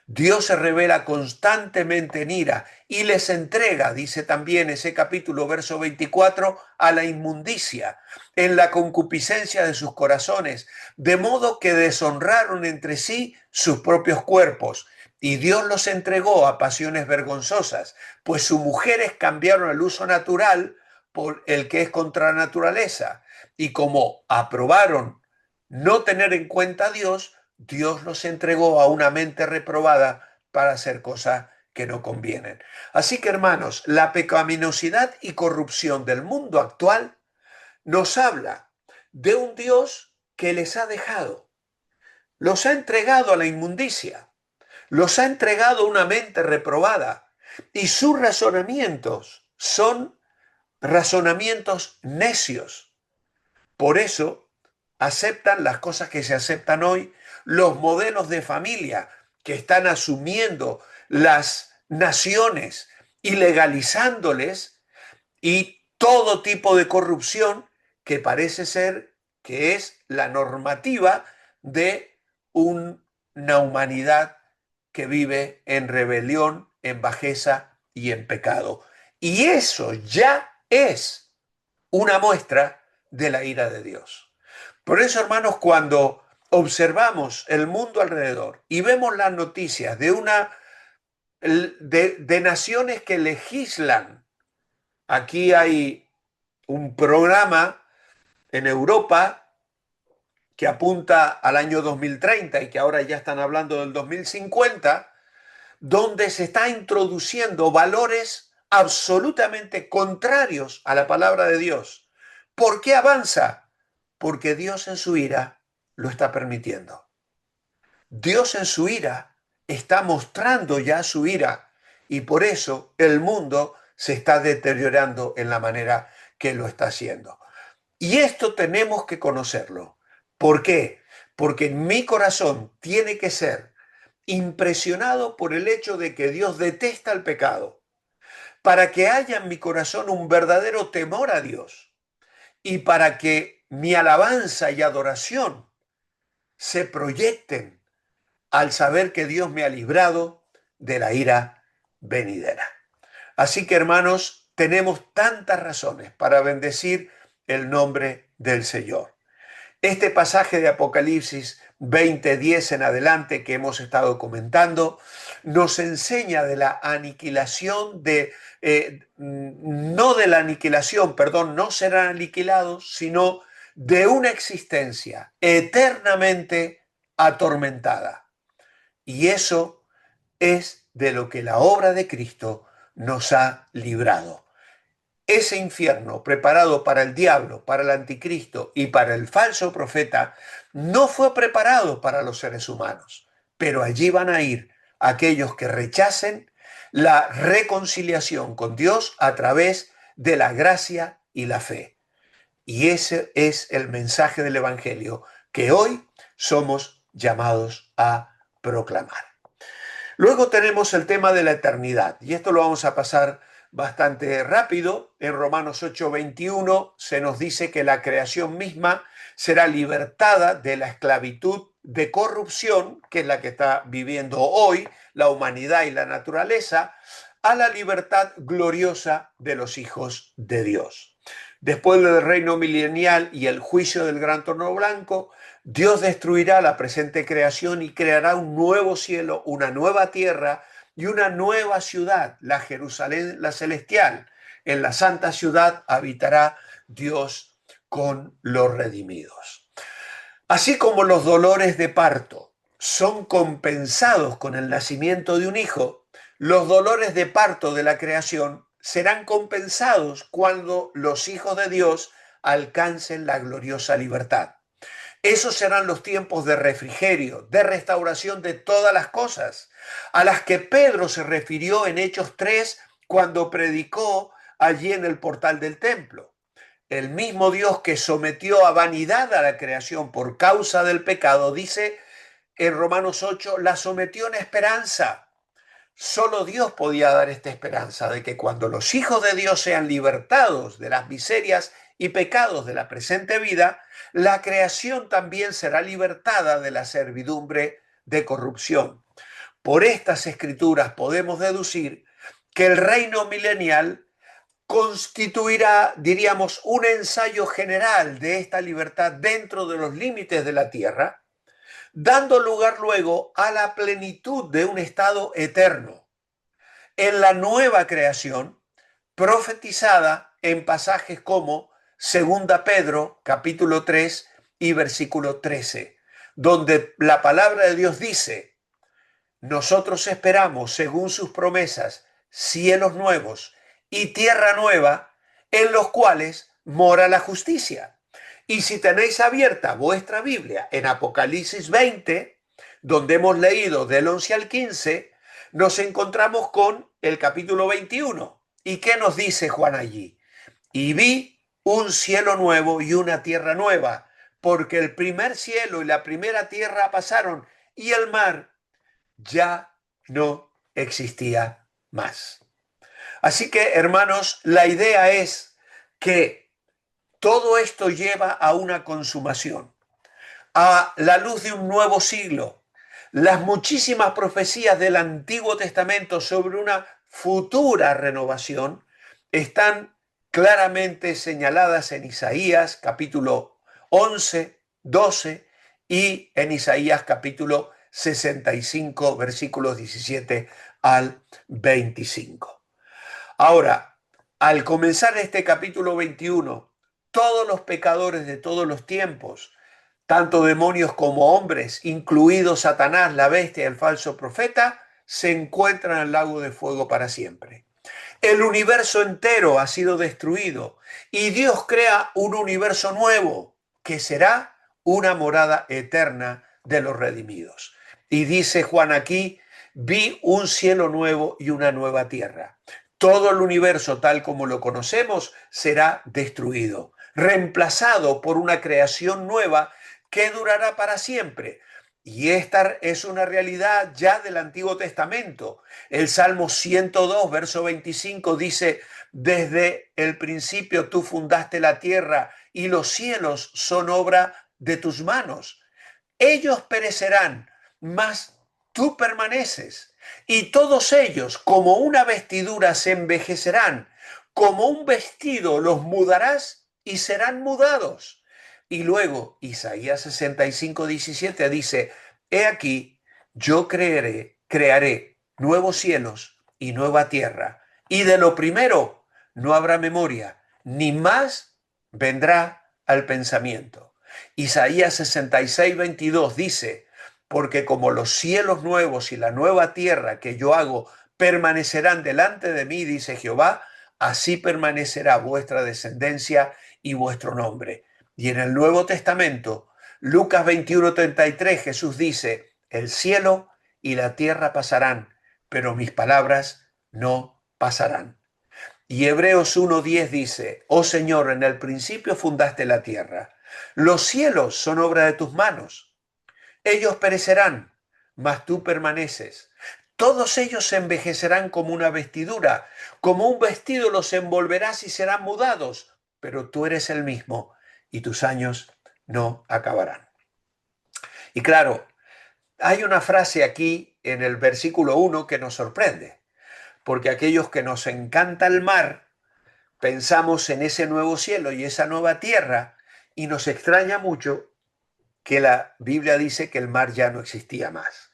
Dios se revela constantemente en ira y les entrega, dice también ese capítulo, verso 24, a la inmundicia, en la concupiscencia de sus corazones, de modo que deshonraron entre sí sus propios cuerpos. Y Dios los entregó a pasiones vergonzosas, pues sus mujeres cambiaron el uso natural por el que es contra la naturaleza. Y como aprobaron no tener en cuenta a Dios, Dios los entregó a una mente reprobada para hacer cosas que no convienen. Así que, hermanos, la pecaminosidad y corrupción del mundo actual nos habla de un Dios que les ha dejado, los ha entregado a la inmundicia, los ha entregado a una mente reprobada y sus razonamientos son razonamientos necios. Por eso aceptan las cosas que se aceptan hoy, los modelos de familia que están asumiendo las naciones y legalizándoles, y todo tipo de corrupción que parece ser que es la normativa de una humanidad que vive en rebelión, en bajeza y en pecado. Y eso ya es una muestra de la ira de Dios. Por eso, hermanos, cuando observamos el mundo alrededor y vemos las noticias de naciones que legislan, aquí hay un programa en Europa que apunta al año 2030 y que ahora ya están hablando del 2050, donde se está introduciendo valores absolutamente contrarios a la palabra de Dios. ¿Por qué avanza? Porque Dios en su ira lo está permitiendo. Dios en su ira está mostrando ya su ira y por eso el mundo se está deteriorando en la manera que lo está haciendo. Y esto tenemos que conocerlo. ¿Por qué? Porque mi corazón tiene que ser impresionado por el hecho de que Dios detesta el pecado, para que haya en mi corazón un verdadero temor a Dios y para que mi alabanza y adoración se proyecten al saber que Dios me ha librado de la ira venidera. Así que, hermanos, tenemos tantas razones para bendecir el nombre del Señor. Este pasaje de Apocalipsis 20:10 en adelante que hemos estado comentando nos enseña de la aniquilación no de la aniquilación, perdón, no serán aniquilados, sino de una existencia eternamente atormentada. Y eso es de lo que la obra de Cristo nos ha librado. Ese infierno preparado para el diablo, para el anticristo y para el falso profeta no fue preparado para los seres humanos, pero allí van a ir aquellos que rechacen la reconciliación con Dios a través de la gracia y la fe. Y ese es el mensaje del Evangelio que hoy somos llamados a proclamar. Luego tenemos el tema de la eternidad, y esto lo vamos a pasar bastante rápido. En Romanos 8:21 se nos dice que la creación misma será libertada de la esclavitud de corrupción, que es la que está viviendo hoy la humanidad y la naturaleza, a la libertad gloriosa de los hijos de Dios. Después del reino milenial y el juicio del gran trono blanco, Dios destruirá la presente creación y creará un nuevo cielo, una nueva tierra y una nueva ciudad, la Jerusalén, la celestial. En la santa ciudad habitará Dios con los redimidos. Así como los dolores de parto son compensados con el nacimiento de un hijo, los dolores de parto de la creación serán compensados cuando los hijos de Dios alcancen la gloriosa libertad. Esos serán los tiempos de refrigerio, de restauración de todas las cosas, a las que Pedro se refirió en Hechos 3 cuando predicó allí en el portal del templo. El mismo Dios que sometió a vanidad a la creación por causa del pecado, dice en Romanos 8, la sometió en esperanza. Solo Dios podía dar esta esperanza de que cuando los hijos de Dios sean libertados de las miserias y pecados de la presente vida, la creación también será libertada de la servidumbre de corrupción. Por estas escrituras podemos deducir que el reino milenial constituirá, diríamos, un ensayo general de esta libertad dentro de los límites de la tierra, dando lugar luego a la plenitud de un estado eterno en la nueva creación profetizada en pasajes como 2 Pedro capítulo 3 y versículo 13, donde la palabra de Dios dice: nosotros esperamos, según sus promesas, cielos nuevos y tierra nueva, en los cuales mora la justicia. Y si tenéis abierta vuestra Biblia en Apocalipsis 20, donde hemos leído del 11 al 15, nos encontramos con el capítulo 21. ¿Y qué nos dice Juan allí? Y vi un cielo nuevo y una tierra nueva, porque el primer cielo y la primera tierra pasaron, y el mar ya no existía más. Así que, hermanos, la idea es que todo esto lleva a una consumación, a la luz de un nuevo siglo. Las muchísimas profecías del Antiguo Testamento sobre una futura renovación están claramente señaladas en Isaías capítulo 11, 12 y en Isaías capítulo 65, versículos 17 al 25. Ahora, al comenzar este capítulo 21, todos los pecadores de todos los tiempos, tanto demonios como hombres, incluidos Satanás, la bestia y el falso profeta, se encuentran al lago de fuego para siempre. El universo entero ha sido destruido y Dios crea un universo nuevo que será una morada eterna de los redimidos. Y dice Juan aquí: vi un cielo nuevo y una nueva tierra. Todo el universo tal como lo conocemos será destruido, reemplazado por una creación nueva que durará para siempre. Y esta es una realidad ya del Antiguo Testamento. El Salmo 102, verso 25 dice: desde el principio tú fundaste la tierra y los cielos son obra de tus manos. Ellos perecerán, mas tú permaneces. Y todos ellos, como una vestidura, se envejecerán. Como un vestido los mudarás y serán mudados. Y luego Isaías 65, 17 dice: he aquí, yo crearé nuevos cielos y nueva tierra. Y de lo primero no habrá memoria, ni más vendrá al pensamiento. Isaías 66, 22 dice: porque como los cielos nuevos y la nueva tierra que yo hago permanecerán delante de mí, dice Jehová, así permanecerá vuestra descendencia y vuestro nombre. Y en el Nuevo Testamento, Lucas 21, 33, Jesús dice: el cielo y la tierra pasarán, pero mis palabras no pasarán. Y Hebreos 1:10 dice: oh Señor, en el principio fundaste la tierra. Los cielos son obra de tus manos. Ellos perecerán, mas tú permaneces. Todos ellos se envejecerán como una vestidura. Como un vestido los envolverás y serán mudados. Pero tú eres el mismo y tus años no acabarán. Y claro, hay una frase aquí en el versículo 1 que nos sorprende. Porque aquellos que nos encanta el mar, pensamos en ese nuevo cielo y esa nueva tierra y nos extraña mucho que la Biblia dice que el mar ya no existía más.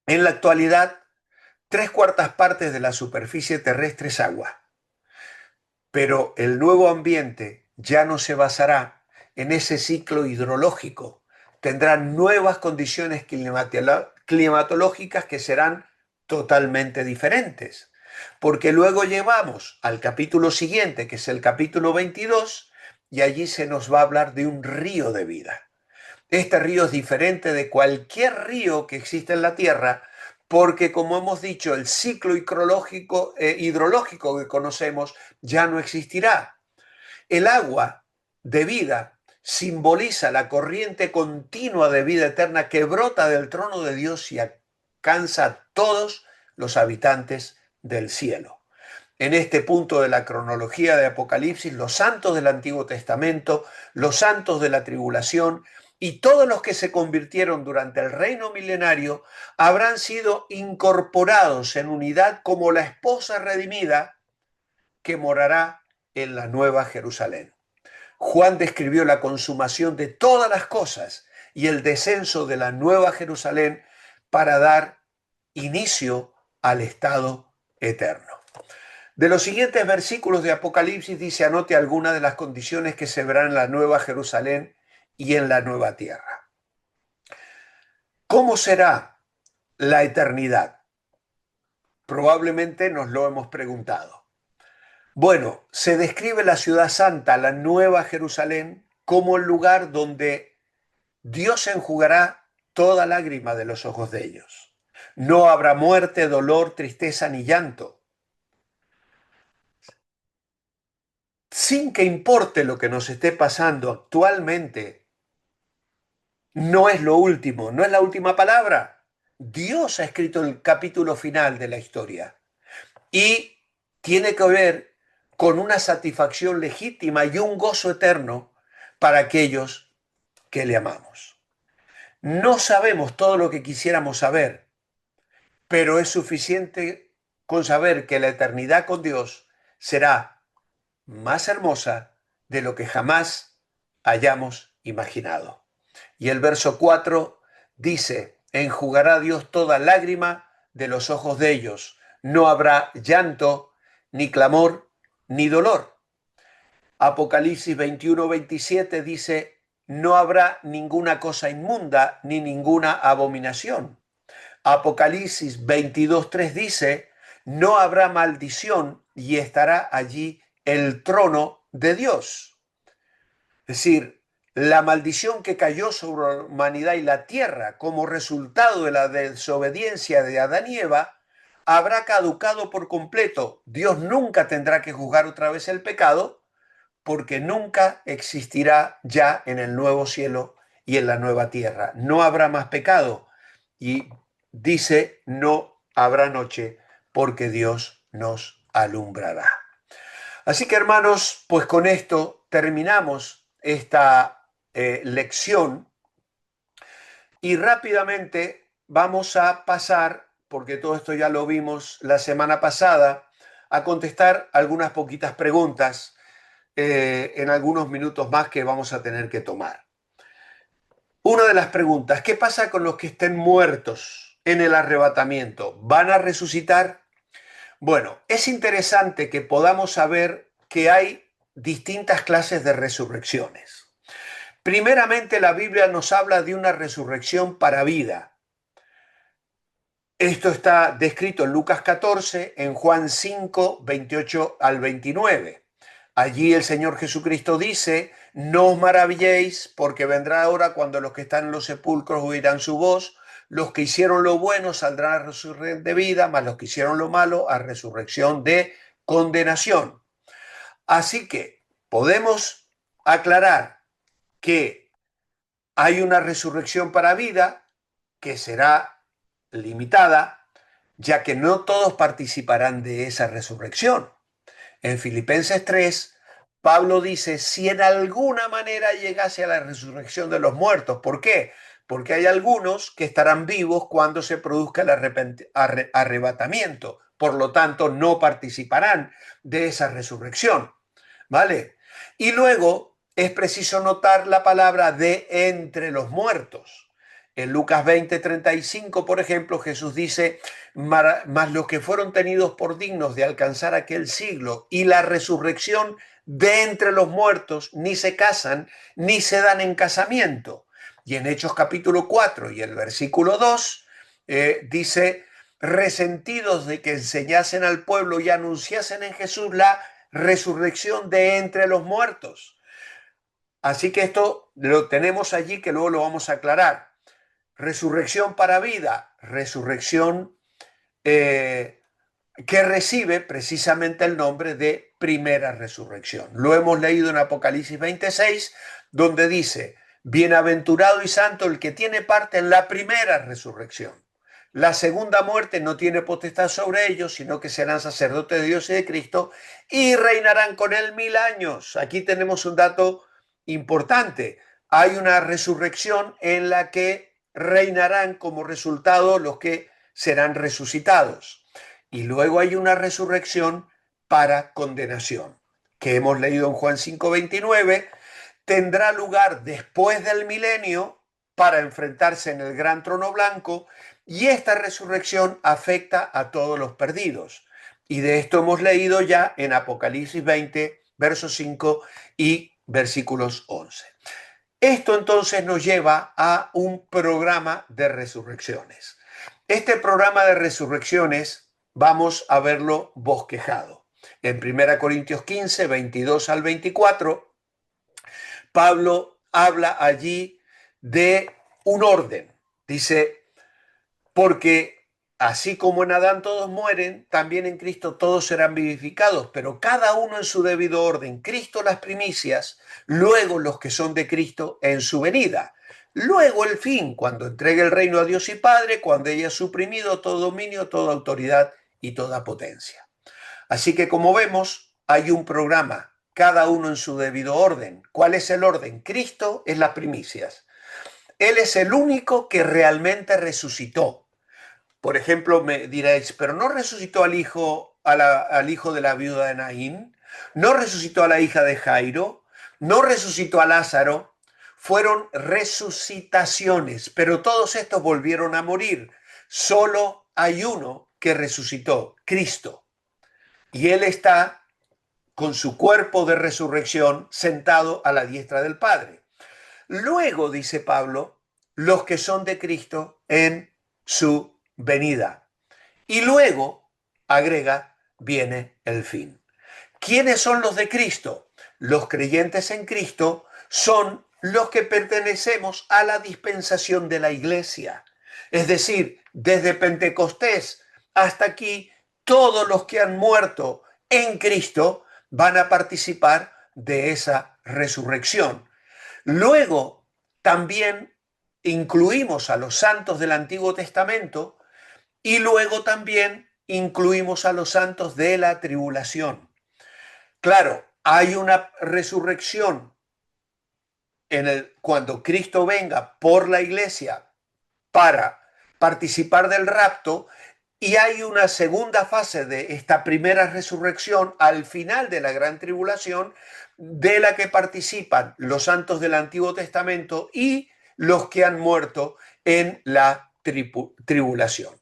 En la actualidad, 3/4 partes de la superficie terrestre es agua, pero el nuevo ambiente ya no se basará en ese ciclo hidrológico. Tendrá nuevas condiciones climatológicas que serán totalmente diferentes. Porque luego llevamos al capítulo siguiente, que es el capítulo 22, y allí se nos va a hablar de un río de vida. Este río es diferente de cualquier río que existe en la Tierra, porque como hemos dicho, el ciclo hidrológico que conocemos ya no existirá. El agua de vida simboliza la corriente continua de vida eterna que brota del trono de Dios y alcanza a todos los habitantes del cielo. En este punto de la cronología de Apocalipsis, los santos del Antiguo Testamento, los santos de la tribulación y todos los que se convirtieron durante el reino milenario habrán sido incorporados en unidad como la esposa redimida que morará en la Nueva Jerusalén. Juan describió la consumación de todas las cosas y el descenso de la Nueva Jerusalén para dar inicio al estado eterno. De los siguientes versículos de Apocalipsis dice: anote algunas de las condiciones que se verán en la Nueva Jerusalén y en la nueva tierra. ¿Cómo será la eternidad? Probablemente nos lo hemos preguntado. Bueno, se describe la ciudad santa, la Nueva Jerusalén, como el lugar donde Dios enjugará toda lágrima de los ojos de ellos. No habrá muerte, dolor, tristeza ni llanto. Sin que importe lo que nos esté pasando actualmente, no es lo último, no es la última palabra. Dios ha escrito el capítulo final de la historia y tiene que ver con una satisfacción legítima y un gozo eterno para aquellos que le amamos. No sabemos todo lo que quisiéramos saber, pero es suficiente con saber que la eternidad con Dios será más hermosa de lo que jamás hayamos imaginado. Y el verso 4 dice: enjugará Dios toda lágrima de los ojos de ellos. No habrá llanto, ni clamor, ni dolor. Apocalipsis 21-27 dice: no habrá ninguna cosa inmunda, ni ninguna abominación. Apocalipsis 22:3 dice: no habrá maldición y estará allí el trono de Dios. Es decir, la maldición que cayó sobre la humanidad y la tierra como resultado de la desobediencia de Adán y Eva habrá caducado por completo. Dios nunca tendrá que juzgar otra vez el pecado, porque nunca existirá ya en el nuevo cielo y en la nueva tierra. No habrá más pecado. Y dice: no habrá noche, porque Dios nos alumbrará. Así que, hermanos, pues con esto terminamos esta lección y rápidamente vamos a pasar, porque todo esto ya lo vimos la semana pasada, a contestar algunas poquitas preguntas en algunos minutos más que vamos a tener que tomar. Una de las preguntas: ¿qué pasa con los que estén muertos en el arrebatamiento? ¿Van a resucitar? Bueno, es interesante que podamos saber que hay distintas clases de resurrecciones. Primeramente, la Biblia nos habla de una resurrección para vida. Esto está descrito en Lucas 14, en Juan 5, 28 al 29. Allí el Señor Jesucristo dice: no os maravilléis, porque vendrá hora cuando los que están en los sepulcros oirán su voz. Los que hicieron lo bueno saldrán a resurrección de vida, mas los que hicieron lo malo a resurrección de condenación. Así que podemos aclarar que hay una resurrección para vida que será limitada, ya que no todos participarán de esa resurrección. En Filipenses 3, Pablo dice: si en alguna manera llegase a la resurrección de los muertos. ¿Por qué? Porque hay algunos que estarán vivos cuando se produzca el arrebatamiento. por lo tanto no participarán de esa resurrección, ¿vale? Y luego es preciso notar la palabra de entre los muertos. En Lucas 20:35, por ejemplo, Jesús dice, mas los que fueron tenidos por dignos de alcanzar aquel siglo y la resurrección de entre los muertos, ni se casan, ni se dan en casamiento. Y en Hechos capítulo 4 y el versículo 2 dice, resentidos de que enseñasen al pueblo y anunciasen en Jesús la resurrección de entre los muertos. Así que esto lo tenemos allí, que luego lo vamos a aclarar. Resurrección para vida, resurrección que recibe precisamente el nombre de primera resurrección. Lo hemos leído en Apocalipsis 26, donde dice, bienaventurado y santo el que tiene parte en la primera resurrección. La segunda muerte no tiene potestad sobre ellos, sino que serán sacerdotes de Dios y de Cristo y reinarán con él 1000 años. Aquí tenemos un dato importante. Hay una resurrección en la que reinarán como resultado los que serán resucitados. Y luego hay una resurrección para condenación, que hemos leído en Juan 5:29, tendrá lugar después del milenio para enfrentarse en el gran trono blanco, y esta resurrección afecta a todos los perdidos. Y de esto hemos leído ya en Apocalipsis 20, versos 5 y versículos 11. Esto entonces nos lleva a un programa de resurrecciones. Este programa de resurrecciones vamos a verlo bosquejado. En 1 Corintios 15, 22 al 24, Pablo habla allí de un orden. Dice, porque así como en Adán todos mueren, también en Cristo todos serán vivificados, pero cada uno en su debido orden. Cristo las primicias, luego los que son de Cristo en su venida. Luego el fin, cuando entregue el reino a Dios y Padre, cuando haya suprimido todo dominio, toda autoridad y toda potencia. Así que como vemos, hay un programa, cada uno en su debido orden. ¿Cuál es el orden? Cristo es las primicias. Él es el único que realmente resucitó. Por ejemplo, me diréis, pero ¿no resucitó al hijo, al hijo de la viuda de Naín? ¿No resucitó a la hija de Jairo? ¿No resucitó a Lázaro? Fueron resucitaciones, pero todos estos volvieron a morir. Solo hay uno que resucitó, Cristo. Y Él está con su cuerpo de resurrección sentado a la diestra del Padre. Luego, dice Pablo, los que son de Cristo en su venida. Y luego, agrega, viene el fin. ¿Quiénes son los de Cristo? Los creyentes en Cristo son los que pertenecemos a la dispensación de la iglesia. Es decir, desde Pentecostés hasta aquí, todos los que han muerto en Cristo van a participar de esa resurrección. Luego, también incluimos a los santos del Antiguo Testamento y luego también incluimos a los santos de la tribulación. Claro, hay una resurrección cuando Cristo venga por la iglesia para participar del rapto, y hay una segunda fase de esta primera resurrección al final de la gran tribulación, de la que participan los santos del Antiguo Testamento y los que han muerto en la tribulación.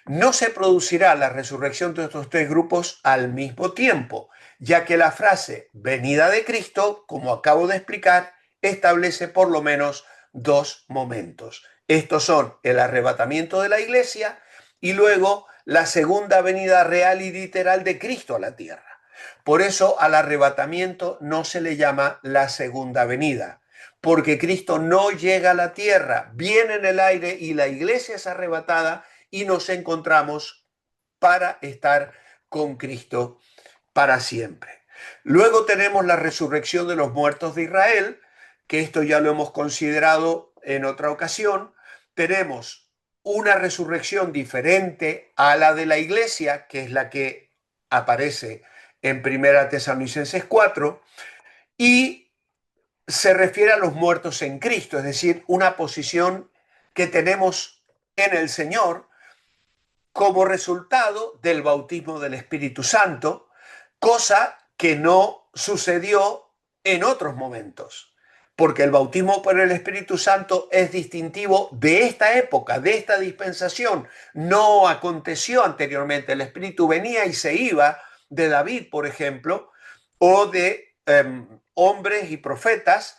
No se producirá la resurrección de estos tres grupos al mismo tiempo, ya que la frase venida de Cristo, como acabo de explicar, establece por lo menos dos momentos. Estos son el arrebatamiento de la iglesia y luego la segunda venida real y literal de Cristo a la tierra. Por eso al arrebatamiento no se le llama la segunda venida, porque Cristo no llega a la tierra, viene en el aire y la iglesia es arrebatada y nos encontramos para estar con Cristo para siempre. Luego tenemos la resurrección de los muertos de Israel, que esto ya lo hemos considerado en otra ocasión. Tenemos una resurrección diferente a la de la iglesia, que es la que aparece en 1 Tesalonicenses 4, y se refiere a los muertos en Cristo, es decir, una posición que tenemos en el Señor, como resultado del bautismo del Espíritu Santo, cosa que no sucedió en otros momentos, porque el bautismo por el Espíritu Santo es distintivo de esta época, de esta dispensación. No aconteció anteriormente. El Espíritu venía y se iba de David, por ejemplo, o de hombres y profetas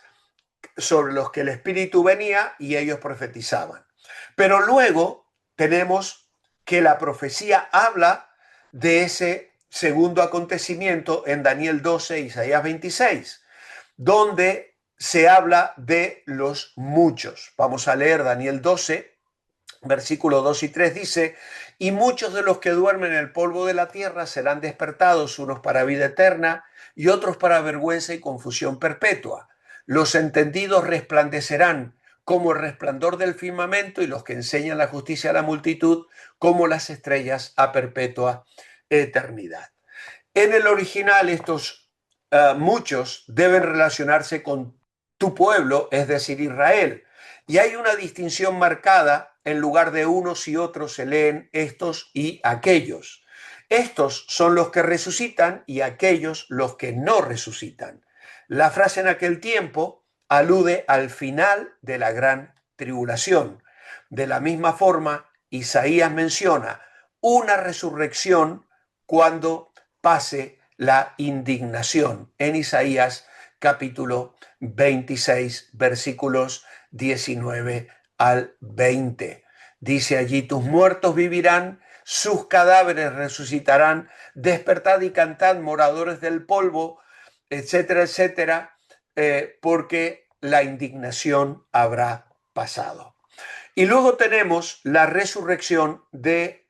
sobre los que el Espíritu venía y ellos profetizaban. Pero luego tenemos que la profecía habla de ese segundo acontecimiento en Daniel 12, Isaías 26, donde se habla de los muchos. Vamos a leer Daniel 12, versículos 2 y 3 dice, y muchos de los que duermen en el polvo de la tierra serán despertados, unos para vida eterna y otros para vergüenza y confusión perpetua. Los entendidos resplandecerán como el resplandor del firmamento y los que enseñan la justicia a la multitud como las estrellas a perpetua eternidad. En el original estos muchos deben relacionarse con tu pueblo, es decir, Israel. Y hay una distinción marcada, en lugar de unos y otros se leen estos y aquellos. Estos son los que resucitan y aquellos los que no resucitan. La frase en aquel tiempo alude al final de la gran tribulación. De la misma forma, Isaías menciona una resurrección cuando pase la indignación en Isaías capítulo 26 versículos 19 al 20. Dice allí, tus muertos vivirán, sus cadáveres resucitarán, despertad y cantad, moradores del polvo, etcétera, etcétera, porque la indignación habrá pasado. Y luego tenemos la resurrección de,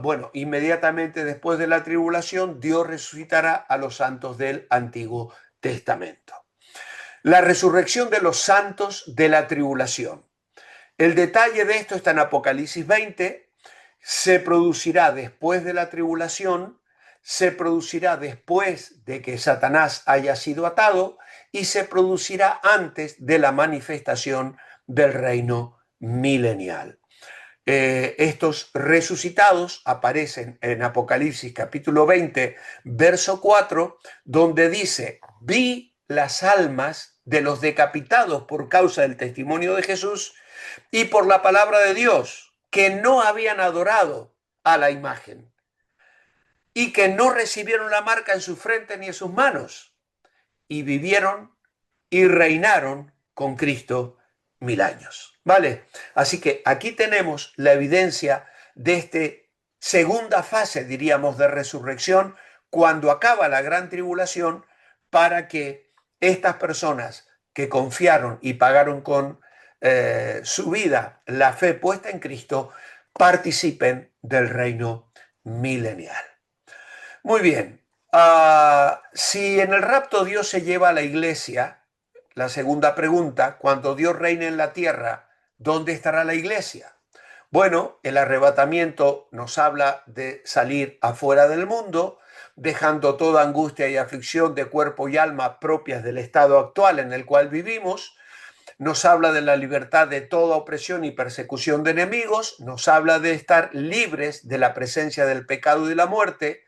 bueno, inmediatamente después de la tribulación, Dios resucitará a los santos del Antiguo Testamento. La resurrección de los santos de la tribulación. El detalle de esto está en Apocalipsis 20, se producirá después de la tribulación, se producirá después de que Satanás haya sido atado y se producirá antes de la manifestación del reino milenial. Estos resucitados aparecen en Apocalipsis capítulo 20, verso 4, donde dice, vi las almas de los decapitados por causa del testimonio de Jesús y por la palabra de Dios, que no habían adorado a la imagen y que no recibieron la marca en su frente ni en sus manos, y vivieron y reinaron con Cristo 1000 años. ¿Vale? Así que aquí tenemos la evidencia de esta segunda fase, diríamos, de resurrección, cuando acaba la gran tribulación, para que estas personas que confiaron y pagaron con su vida la fe puesta en Cristo, participen del reino milenial. Muy bien. Si en el rapto Dios se lleva a la iglesia, la segunda pregunta, cuando Dios reine en la tierra, ¿dónde estará la iglesia? Bueno, el arrebatamiento nos habla de salir afuera del mundo, dejando toda angustia y aflicción de cuerpo y alma propias del estado actual en el cual vivimos. Nos habla de la libertad de toda opresión y persecución de enemigos, nos habla de estar libres de la presencia del pecado y de la muerte,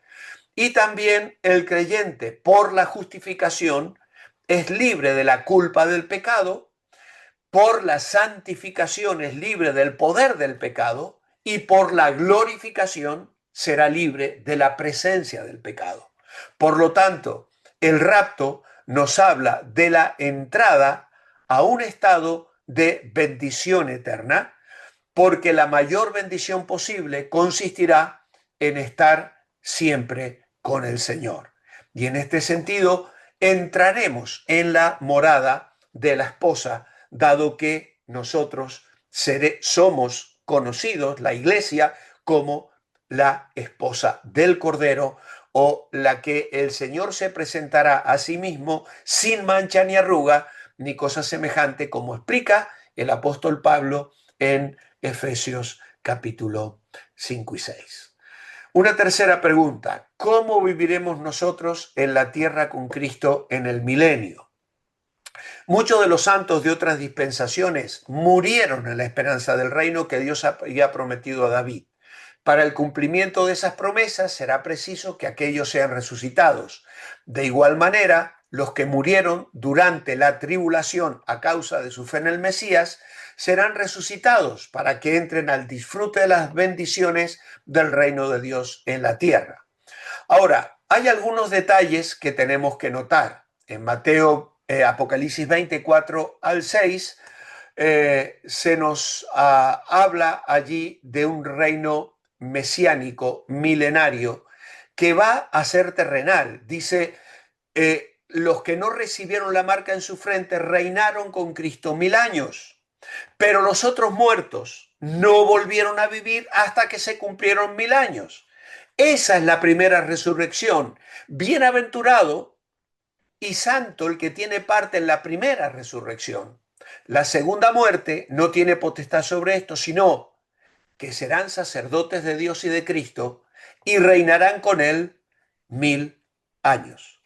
y también el creyente, por la justificación, es libre de la culpa del pecado, por la santificación es libre del poder del pecado y por la glorificación será libre de la presencia del pecado. Por lo tanto, el rapto nos habla de la entrada a un estado de bendición eterna, porque la mayor bendición posible consistirá en estar siempre con el Señor. Y en este sentido, entraremos en la morada de la esposa, dado que nosotros somos conocidos, la iglesia, como la esposa del Cordero, o la que el Señor se presentará a sí mismo sin mancha ni arruga, ni cosa semejante, como explica el apóstol Pablo en Efesios capítulo 5 y 6. Una tercera pregunta, ¿cómo viviremos nosotros en la tierra con Cristo en el milenio? Muchos de los santos de otras dispensaciones murieron en la esperanza del reino que Dios había prometido a David. Para el cumplimiento de esas promesas será preciso que aquellos sean resucitados. De igual manera, los que murieron durante la tribulación a causa de su fe en el Mesías serán resucitados para que entren al disfrute de las bendiciones del reino de Dios en la tierra. Ahora, hay algunos detalles que tenemos que notar. En Apocalipsis 24 al 6, se nos habla allí de un reino mesiánico, milenario, que va a ser terrenal. Dice, los que no recibieron la marca en su frente reinaron con Cristo 1000 años, pero los otros muertos no volvieron a vivir hasta que se cumplieron 1000 años. Esa es la primera resurrección. Bienaventurado y santo el que tiene parte en la primera resurrección. La segunda muerte no tiene potestad sobre esto, sino que serán sacerdotes de Dios y de Cristo y reinarán con él 1000 años.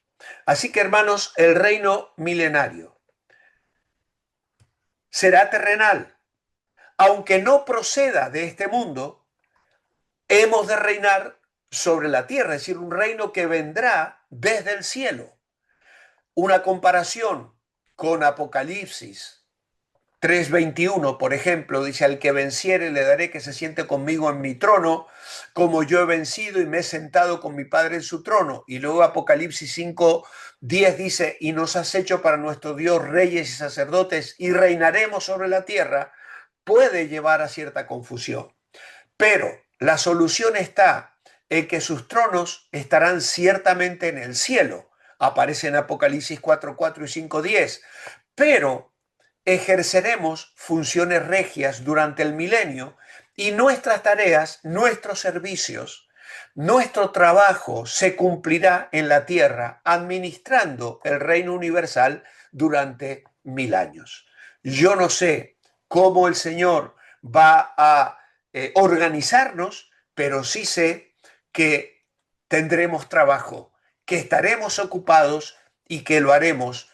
Así que, hermanos, el reino milenario será terrenal. Aunque no proceda de este mundo, hemos de reinar sobre la tierra, es decir, un reino que vendrá desde el cielo. Una comparación con Apocalipsis 3:21, por ejemplo, dice, al que venciere le daré que se siente conmigo en mi trono, como yo he vencido y me he sentado con mi Padre en su trono. Y luego Apocalipsis 5:10 dice, y nos has hecho para nuestro Dios reyes y sacerdotes y reinaremos sobre la tierra, puede llevar a cierta confusión. Pero la solución está en que sus tronos estarán ciertamente en el cielo. Aparece en Apocalipsis 4:4 y 5:10. Pero ejerceremos funciones regias durante el milenio y nuestras tareas, nuestros servicios, nuestro trabajo se cumplirá en la tierra administrando el reino universal durante 1000 años. Yo no sé cómo el Señor va a organizarnos, pero sí sé que tendremos trabajo, que estaremos ocupados y que lo haremos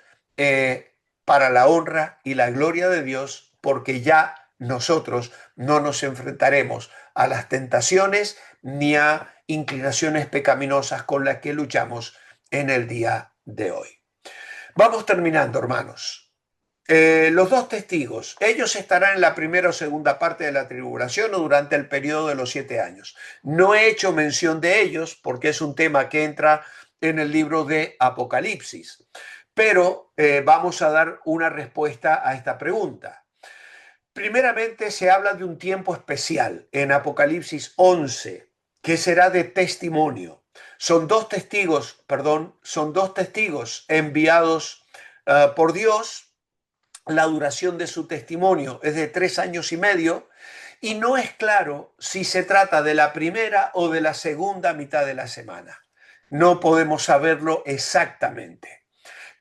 para la honra y la gloria de Dios, porque ya nosotros no nos enfrentaremos a las tentaciones ni a inclinaciones pecaminosas con las que luchamos en el día de hoy. Vamos terminando, hermanos. Los dos testigos, ellos estarán en la primera o segunda parte de la tribulación o durante el periodo de los 7 años. No he hecho mención de ellos porque es un tema que entra en el libro de Apocalipsis, pero vamos a dar una respuesta a esta pregunta. Primeramente se habla de un tiempo especial en Apocalipsis 11, que será de testimonio. Son dos testigos enviados por Dios. La duración de su testimonio es de 3 años y medio y no es claro si se trata de la primera o de la segunda mitad de la semana. No podemos saberlo exactamente.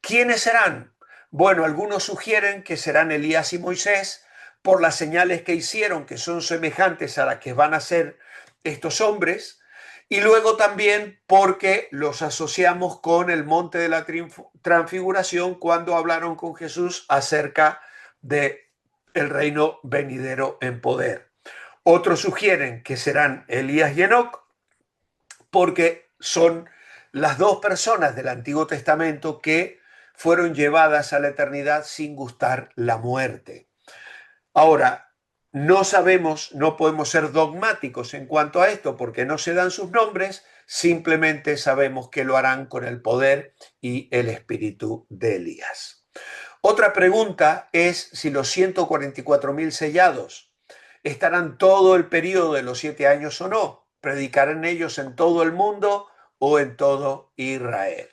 ¿Quiénes serán? Bueno, algunos sugieren que serán Elías y Moisés por las señales que hicieron, que son semejantes a las que van a hacer estos hombres, y luego también porque los asociamos con el monte de la transfiguración cuando hablaron con Jesús acerca de el reino venidero en poder. Otros sugieren que serán Elías y Enoc porque son las dos personas del Antiguo Testamento que fueron llevadas a la eternidad sin gustar la muerte. Ahora, no sabemos, no podemos ser dogmáticos en cuanto a esto porque no se dan sus nombres, simplemente sabemos que lo harán con el poder y el espíritu de Elías. Otra pregunta es si los 144.000 sellados estarán todo el periodo de los 7 años o no. ¿Predicarán ellos en todo el mundo o en todo Israel?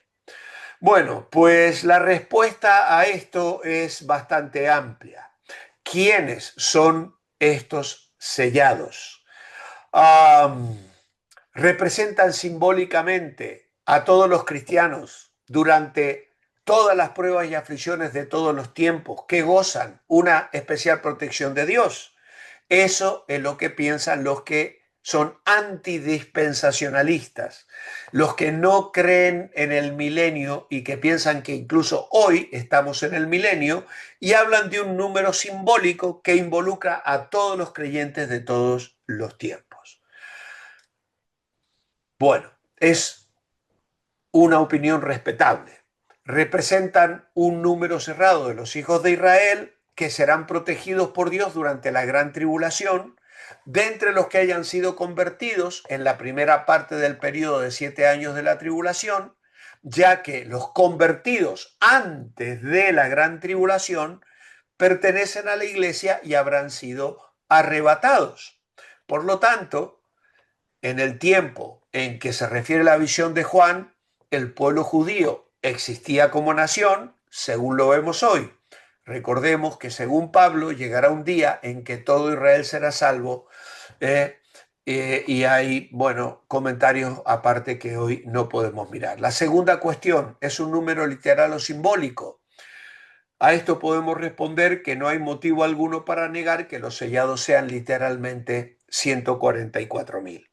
Bueno, pues la respuesta a esto es bastante amplia. ¿Quiénes son estos sellados? Representan simbólicamente a todos los cristianos durante todas las pruebas y aflicciones de todos los tiempos que gozan una especial protección de Dios. Eso es lo que piensan los que son antidispensacionalistas, los que no creen en el milenio y que piensan que incluso hoy estamos en el milenio y hablan de un número simbólico que involucra a todos los creyentes de todos los tiempos. Bueno, es una opinión respetable. Representan un número cerrado de los hijos de Israel que serán protegidos por Dios durante la gran tribulación, de entre los que hayan sido convertidos en la primera parte del periodo de 7 años de la tribulación, ya que los convertidos antes de la gran tribulación pertenecen a la iglesia y habrán sido arrebatados. Por lo tanto, en el tiempo en que se refiere la visión de Juan, el pueblo judío existía como nación, según lo vemos hoy. Recordemos que según Pablo llegará un día en que todo Israel será salvo, y hay, bueno, comentarios aparte que hoy no podemos mirar. La segunda cuestión, ¿es un número literal o simbólico? A esto podemos responder que no hay motivo alguno para negar que los sellados sean literalmente 144.000.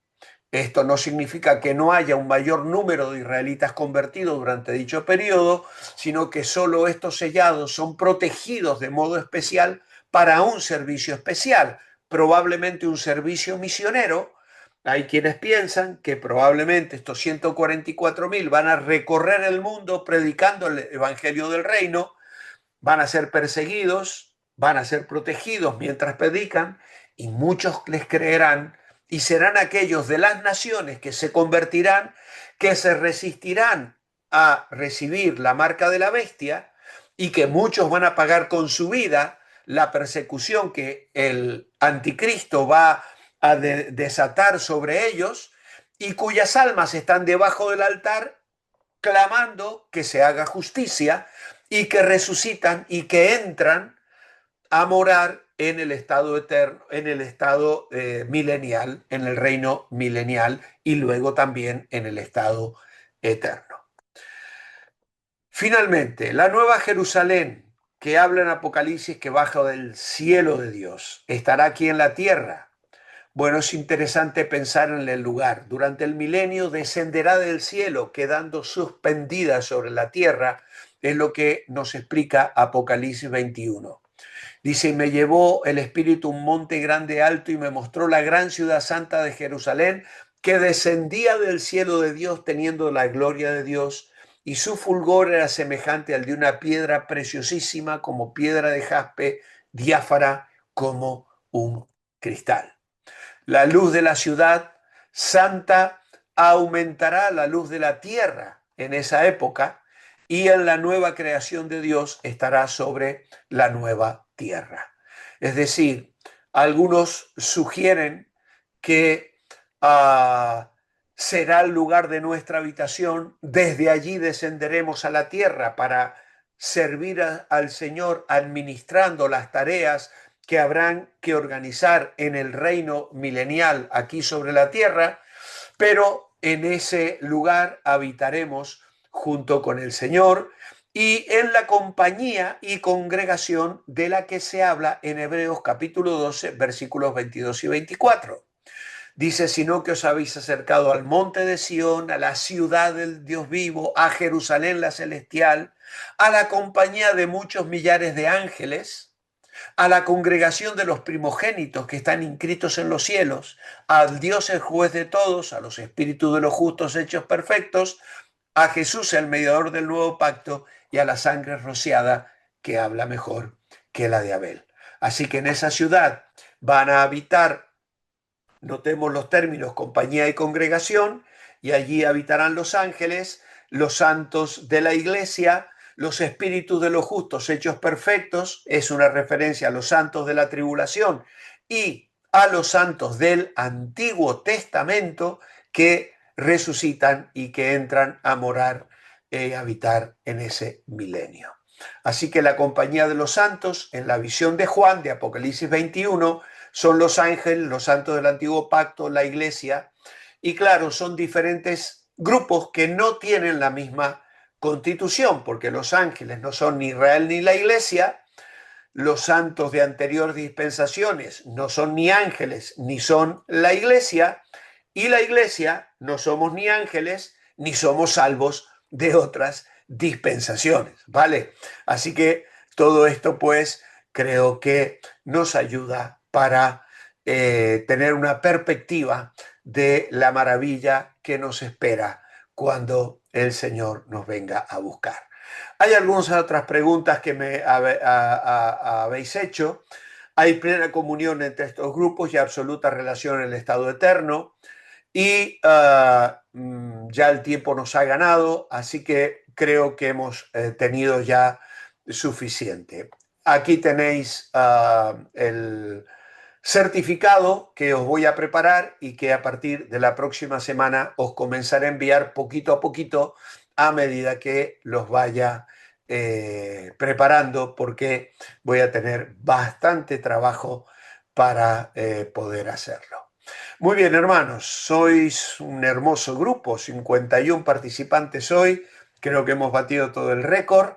Esto no significa que no haya un mayor número de israelitas convertidos durante dicho periodo, sino que solo estos sellados son protegidos de modo especial para un servicio especial, probablemente un servicio misionero. Hay quienes piensan que probablemente estos 144.000 van a recorrer el mundo predicando el evangelio del reino, van a ser perseguidos, van a ser protegidos mientras predican, y muchos les creerán, y serán aquellos de las naciones que se convertirán, que se resistirán a recibir la marca de la bestia, y que muchos van a pagar con su vida la persecución que el anticristo va a desatar sobre ellos, y cuyas almas están debajo del altar clamando que se haga justicia, y que resucitan y que entran a morar en el estado eterno, en el estado milenial, en el reino milenial, y luego también en el estado eterno. Finalmente, la nueva Jerusalén que habla en Apocalipsis, que baja del cielo de Dios, estará aquí en la tierra. Bueno, es interesante pensar en el lugar. Durante el milenio descenderá del cielo, quedando suspendida sobre la tierra, es lo que nos explica Apocalipsis 21. Dice, y me llevó el Espíritu a un monte grande alto y me mostró la gran ciudad santa de Jerusalén, que descendía del cielo de Dios teniendo la gloria de Dios, y su fulgor era semejante al de una piedra preciosísima, como piedra de jaspe, diáfara como un cristal. La luz de la ciudad santa aumentará la luz de la tierra en esa época, y en la nueva creación de Dios estará sobre la nueva tierra. Es decir, algunos sugieren que será el lugar de nuestra habitación, desde allí descenderemos a la tierra para servir al Señor administrando las tareas que habrán que organizar en el reino milenial aquí sobre la tierra, pero en ese lugar habitaremos junto con el Señor y en la compañía y congregación de la que se habla en Hebreos capítulo 12, versículos 22 y 24. Dice, sino que os habéis acercado al monte de Sión, a la ciudad del Dios vivo, a Jerusalén la celestial, a la compañía de muchos millares de ángeles, a la congregación de los primogénitos que están inscritos en los cielos, al Dios el juez de todos, a los espíritus de los justos hechos perfectos, a Jesús el mediador del nuevo pacto y a la sangre rociada que habla mejor que la de Abel. Así que en esa ciudad van a habitar, notemos los términos, compañía y congregación, y allí habitarán los ángeles, los santos de la iglesia, los espíritus de los justos hechos perfectos, es una referencia a los santos de la tribulación y a los santos del Antiguo Testamento que resucitan y que entran a morar y habitar en ese milenio. Así que la compañía de los santos, en la visión de Juan, de Apocalipsis 21, son los ángeles, los santos del Antiguo Pacto, la iglesia, y claro, son diferentes grupos que no tienen la misma constitución, porque los ángeles no son ni Israel ni la iglesia, los santos de anteriores dispensaciones no son ni ángeles ni son la iglesia, y la iglesia no somos ni ángeles ni somos salvos de otras dispensaciones, ¿vale? Así que todo esto pues creo que nos ayuda para tener una perspectiva de la maravilla que nos espera cuando el Señor nos venga a buscar. Hay algunas otras preguntas que me habéis hecho. Hay plena comunión entre estos grupos y absoluta relación en el estado eterno. Y ya el tiempo nos ha ganado, así que creo que hemos tenido ya suficiente. Aquí tenéis el certificado que os voy a preparar y que a partir de la próxima semana os comenzaré a enviar poquito a poquito a medida que los vaya preparando, porque voy a tener bastante trabajo para poder hacerlo. Muy bien, hermanos, sois un hermoso grupo, 51 participantes hoy, creo que hemos batido todo el récord.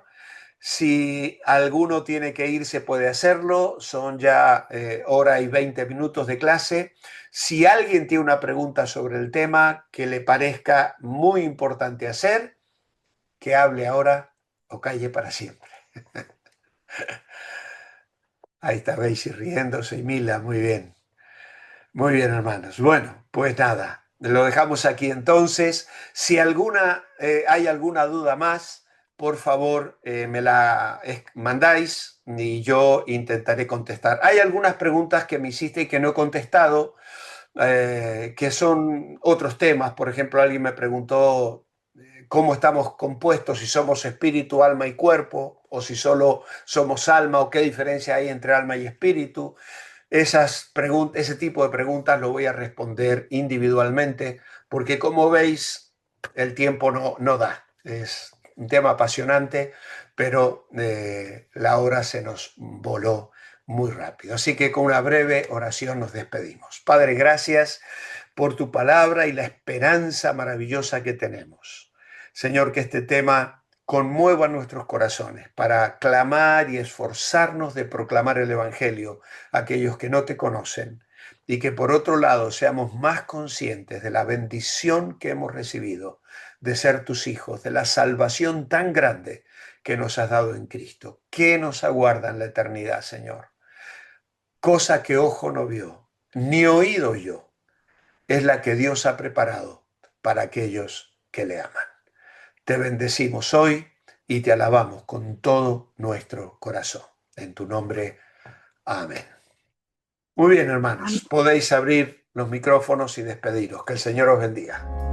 Si alguno tiene que irse, puede hacerlo. Son ya hora y 20 minutos de clase. Si alguien tiene una pregunta sobre el tema que le parezca muy importante hacer, que hable ahora o calle para siempre. Ahí está Beisy riéndose y Mila, muy bien. Muy bien, hermanos. Bueno, pues nada, lo dejamos aquí entonces. Si hay alguna duda más, por favor, me la mandáis y yo intentaré contestar. Hay algunas preguntas que me hiciste y que no he contestado, que son otros temas. Por ejemplo, alguien me preguntó cómo estamos compuestos, si somos espíritu, alma y cuerpo, o si solo somos alma, o qué diferencia hay entre alma y espíritu. Ese tipo de preguntas lo voy a responder individualmente, porque como veis, el tiempo no da. Es un tema apasionante, pero la hora se nos voló muy rápido. Así que con una breve oración nos despedimos. Padre, gracias por tu palabra y la esperanza maravillosa que tenemos. Señor, que este tema conmueva nuestros corazones para clamar y esforzarnos de proclamar el Evangelio a aquellos que no te conocen, y que por otro lado seamos más conscientes de la bendición que hemos recibido de ser tus hijos, de la salvación tan grande que nos has dado en Cristo. ¿Qué nos aguarda en la eternidad, Señor? Cosa que ojo no vio, ni oído oyó, es la que Dios ha preparado para aquellos que le aman. Te bendecimos hoy y te alabamos con todo nuestro corazón. En tu nombre, amén. Muy bien, hermanos, podéis abrir los micrófonos y despediros. Que el Señor os bendiga.